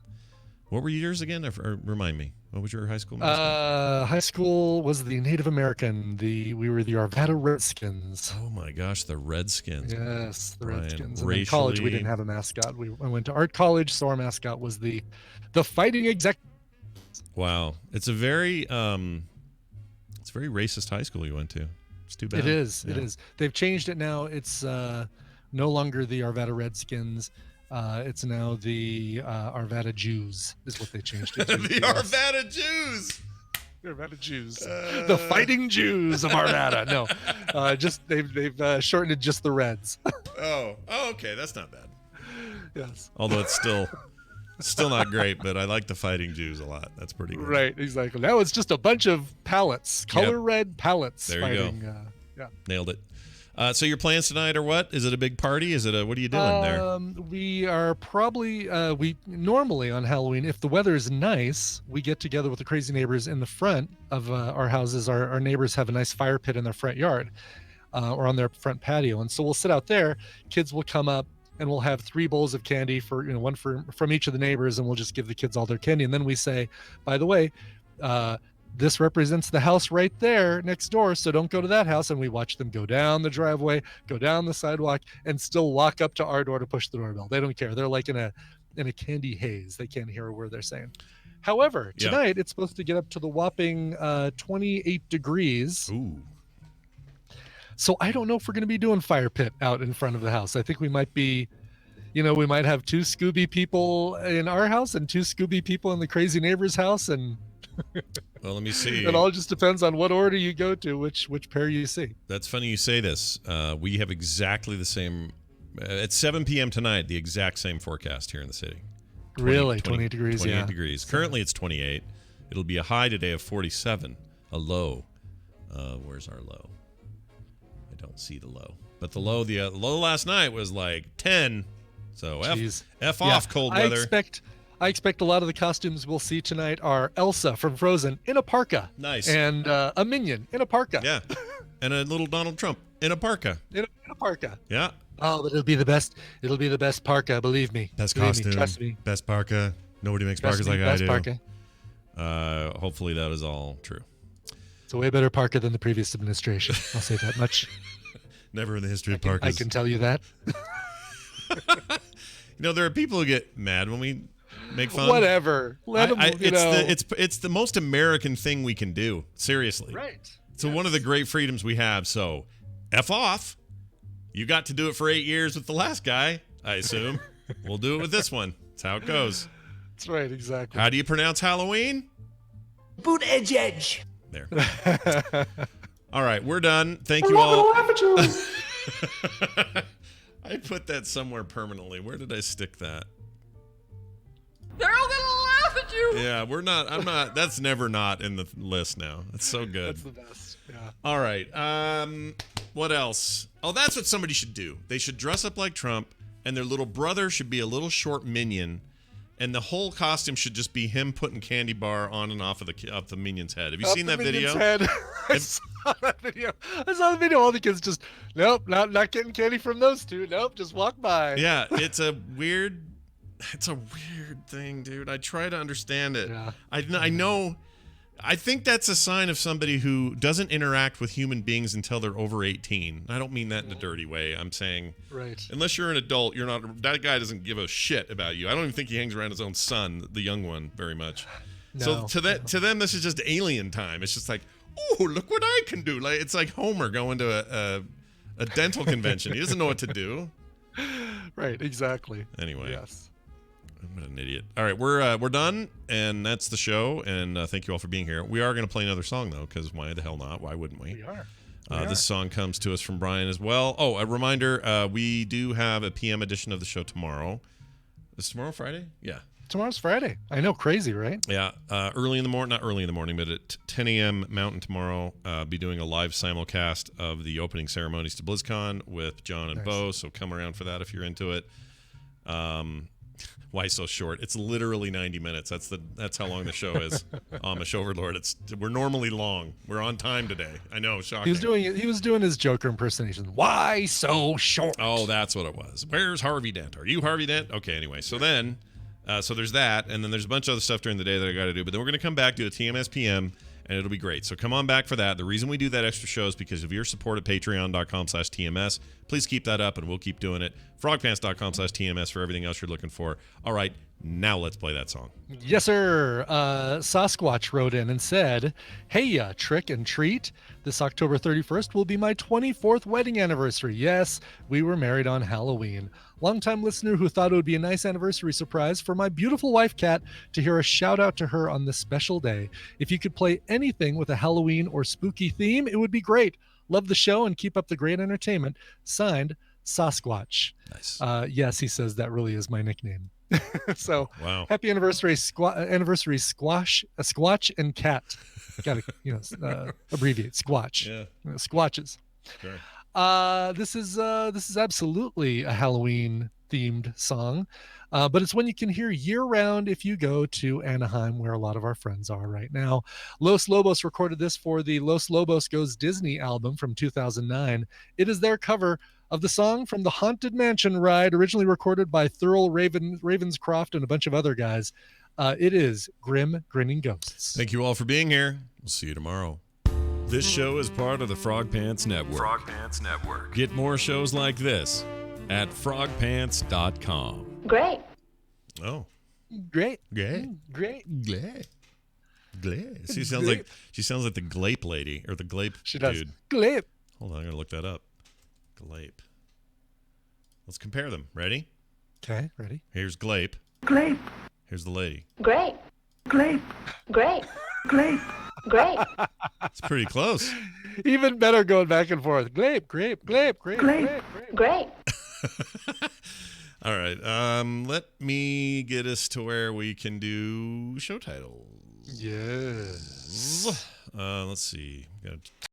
What were yours again? Or remind me. What was your high school mascot? High school was the Native American. We were the Arvada Redskins. Oh my gosh, the Redskins. Yes, the Brian, Redskins. And in college, we didn't have a mascot. I went to art college, so our mascot was the Fighting Exec. Wow, it's a very racist high school you went to. It's too bad. It is. Yeah. It is. They've changed it now. It's no longer the Arvada Redskins. It's now the Arvada Jews is what they changed it to. The Arvada Jews. The Arvada Jews. The Fighting Jews of Arvada. No, just they've shortened it just the Reds. Oh, okay, that's not bad. Yes. Although it's still not great, but I like the Fighting Jews a lot. That's pretty good. Right, exactly. Now it's just a bunch of pallets, color red pallets. There you fighting, go. Yeah. Nailed it. So your plans tonight are what? Is it a big party? Is it what are you doing there? We are probably we normally on Halloween, if the weather is nice, we get together with the crazy neighbors in the front of our houses. Our neighbors have a nice fire pit in their front yard or on their front patio, and so we'll sit out there. Kids will come up, and we'll have 3 bowls of candy for one from each of the neighbors, and we'll just give the kids all their candy. And then we say, by the way, this represents the house right there next door, so don't go to that house. And we watch them go down the driveway, go down the sidewalk, and still walk up to our door to push the doorbell. They don't care. They're like in a candy haze. They can't hear a word they're saying. However, tonight it's supposed to get up to the whopping 28 degrees. Ooh. So I don't know if we're going to be doing fire pit out in front of the house. I think we might be, we might have 2 Scooby people in our house and 2 Scooby people in the crazy neighbor's house. And well, let me see. It all just depends on what order you go to, which pair you see. That's funny you say this. We have exactly the same, at 7 p.m. tonight, the exact same forecast here in the city. Really? 28 degrees, 28 yeah. degrees. Currently it's 28. It'll be a high today of 47, a low. Where's our low? I don't see the low. But the low last night was like 10. So F off cold weather. I expect a lot of the costumes we'll see tonight are Elsa from Frozen in a parka. Nice. And a Minion in a parka. Yeah. And a little Donald Trump in a parka. In a parka. Yeah. Oh, but it'll be the best. It'll be the best parka, believe me. Best Believe costume. Me, trust me. Best parka. Nobody makes Trust parkas me, like I best do. Parka. Hopefully that is all true. It's a way better parka than the previous administration. I'll say that much. Never in the history of parkas. I can tell you that. There are people who get mad when we make fun. Whatever. Let them, it's the most American thing we can do. Seriously. Right. It's one of the great freedoms we have. So, F off. You got to do it for 8 years with the last guy, I assume. We'll do it with this one. That's how it goes. That's right, exactly. How do you pronounce Halloween? Boot edge. There. All right, we're done. Thank you all. I put that somewhere permanently. Where did I stick that? They're all gonna laugh at you. Yeah, I'm not. That's never not in the list now. It's so good. That's the best. Yeah. All right. What else? Oh, that's what somebody should do. They should dress up like Trump, and their little brother should be a little short minion, and the whole costume should just be him putting candy bar on and off of the minion's head. Have you seen that video? I saw that video. All the kids just, nope, not getting candy from those 2. Nope, just walk by. Yeah, it's a weird thing, dude. I try to understand it. Yeah. I know. I think that's a sign of somebody who doesn't interact with human beings until they're over 18. I don't mean that in a dirty way. I'm saying, right. Unless you're an adult, you're not. That guy doesn't give a shit about you. I don't even think he hangs around his own son, the young one, very much. No, so to them, this is just alien time. It's just like, oh, look what I can do. Like it's like Homer going to a dental convention. He doesn't know what to do. Right. Exactly. Anyway. Yes. I'm an idiot. All right, we're done, and that's the show. And thank you all for being here. We are going to play another song though, because why the hell not? Why wouldn't we? We are. This song comes to us from Brian as well. Oh, a reminder: we do have a PM edition of the show tomorrow. Is tomorrow Friday? Yeah. Tomorrow's Friday. I know, crazy, right? Yeah, early in the morning, not early in the morning, but at 10 a.m. Mountain tomorrow, be doing a live simulcast of the opening ceremonies to BlizzCon with John and Bo. So come around for that if you're into it. Why so short? It's literally 90 minutes. That's how long the show is. Amish Overlord. We're normally long. We're on time today. I know, shocking. He was doing his Joker impersonation. Why so short? Oh, that's what it was. Where's Harvey Dent? Are you Harvey Dent? Okay, anyway. So then, so there's that, and then there's a bunch of other stuff during the day that I got to do. But then we're going to come back, do a TMS PM, and it'll be great. So come on back for that. The reason we do that extra show is because of your support at patreon.com/TMS. Please keep that up, and we'll keep doing it. frogpants.com/TMS for everything else you're looking for. All right, now let's play that song. Yes, sir. Sasquatch wrote in and said, "Hey, Trick and Treat. This October 31st will be my 24th wedding anniversary. Yes, we were married on Halloween. Longtime listener who thought it would be a nice anniversary surprise for my beautiful wife, Kat, to hear a shout out to her on this special day. If you could play anything with a Halloween or spooky theme, it would be great. Love the show and keep up the great entertainment. Signed, Sasquatch." Nice. Yes, he says that really is my nickname. So wow. Happy anniversary, Squatch and Cat. Got to abbreviate Squatch. Yeah. Squatches. Sure. This is absolutely a Halloween themed song, but it's one you can hear year round if you go to Anaheim, where a lot of our friends are right now. Los Lobos recorded this for the Los Lobos Goes Disney album from 2009. It is their cover of the song from the Haunted Mansion ride, originally recorded by Thurl Ravenscroft and a bunch of other guys. It is Grim Grinning Ghosts. Thank you all for being here. We'll see you tomorrow. This show is part of the Frog Pants Network. Frog Pants Network. Get more shows like this at frogpants.com. Great. Oh. Great. Great. Great. Great. Great. She sounds like the Glape lady or the Glape She does. dude. Glape. Hold on, I gotta look that up. Glape. Let's compare them. Ready? Okay, ready. Here's Glape. Great. Here's the lady. Great. Great. Great. Great. Great. It's pretty close. Even better going back and forth. Glape, grape, glape, grape, grape, grape. Great. All right. Let me get us to where we can do show titles. Yes. Let's see. Got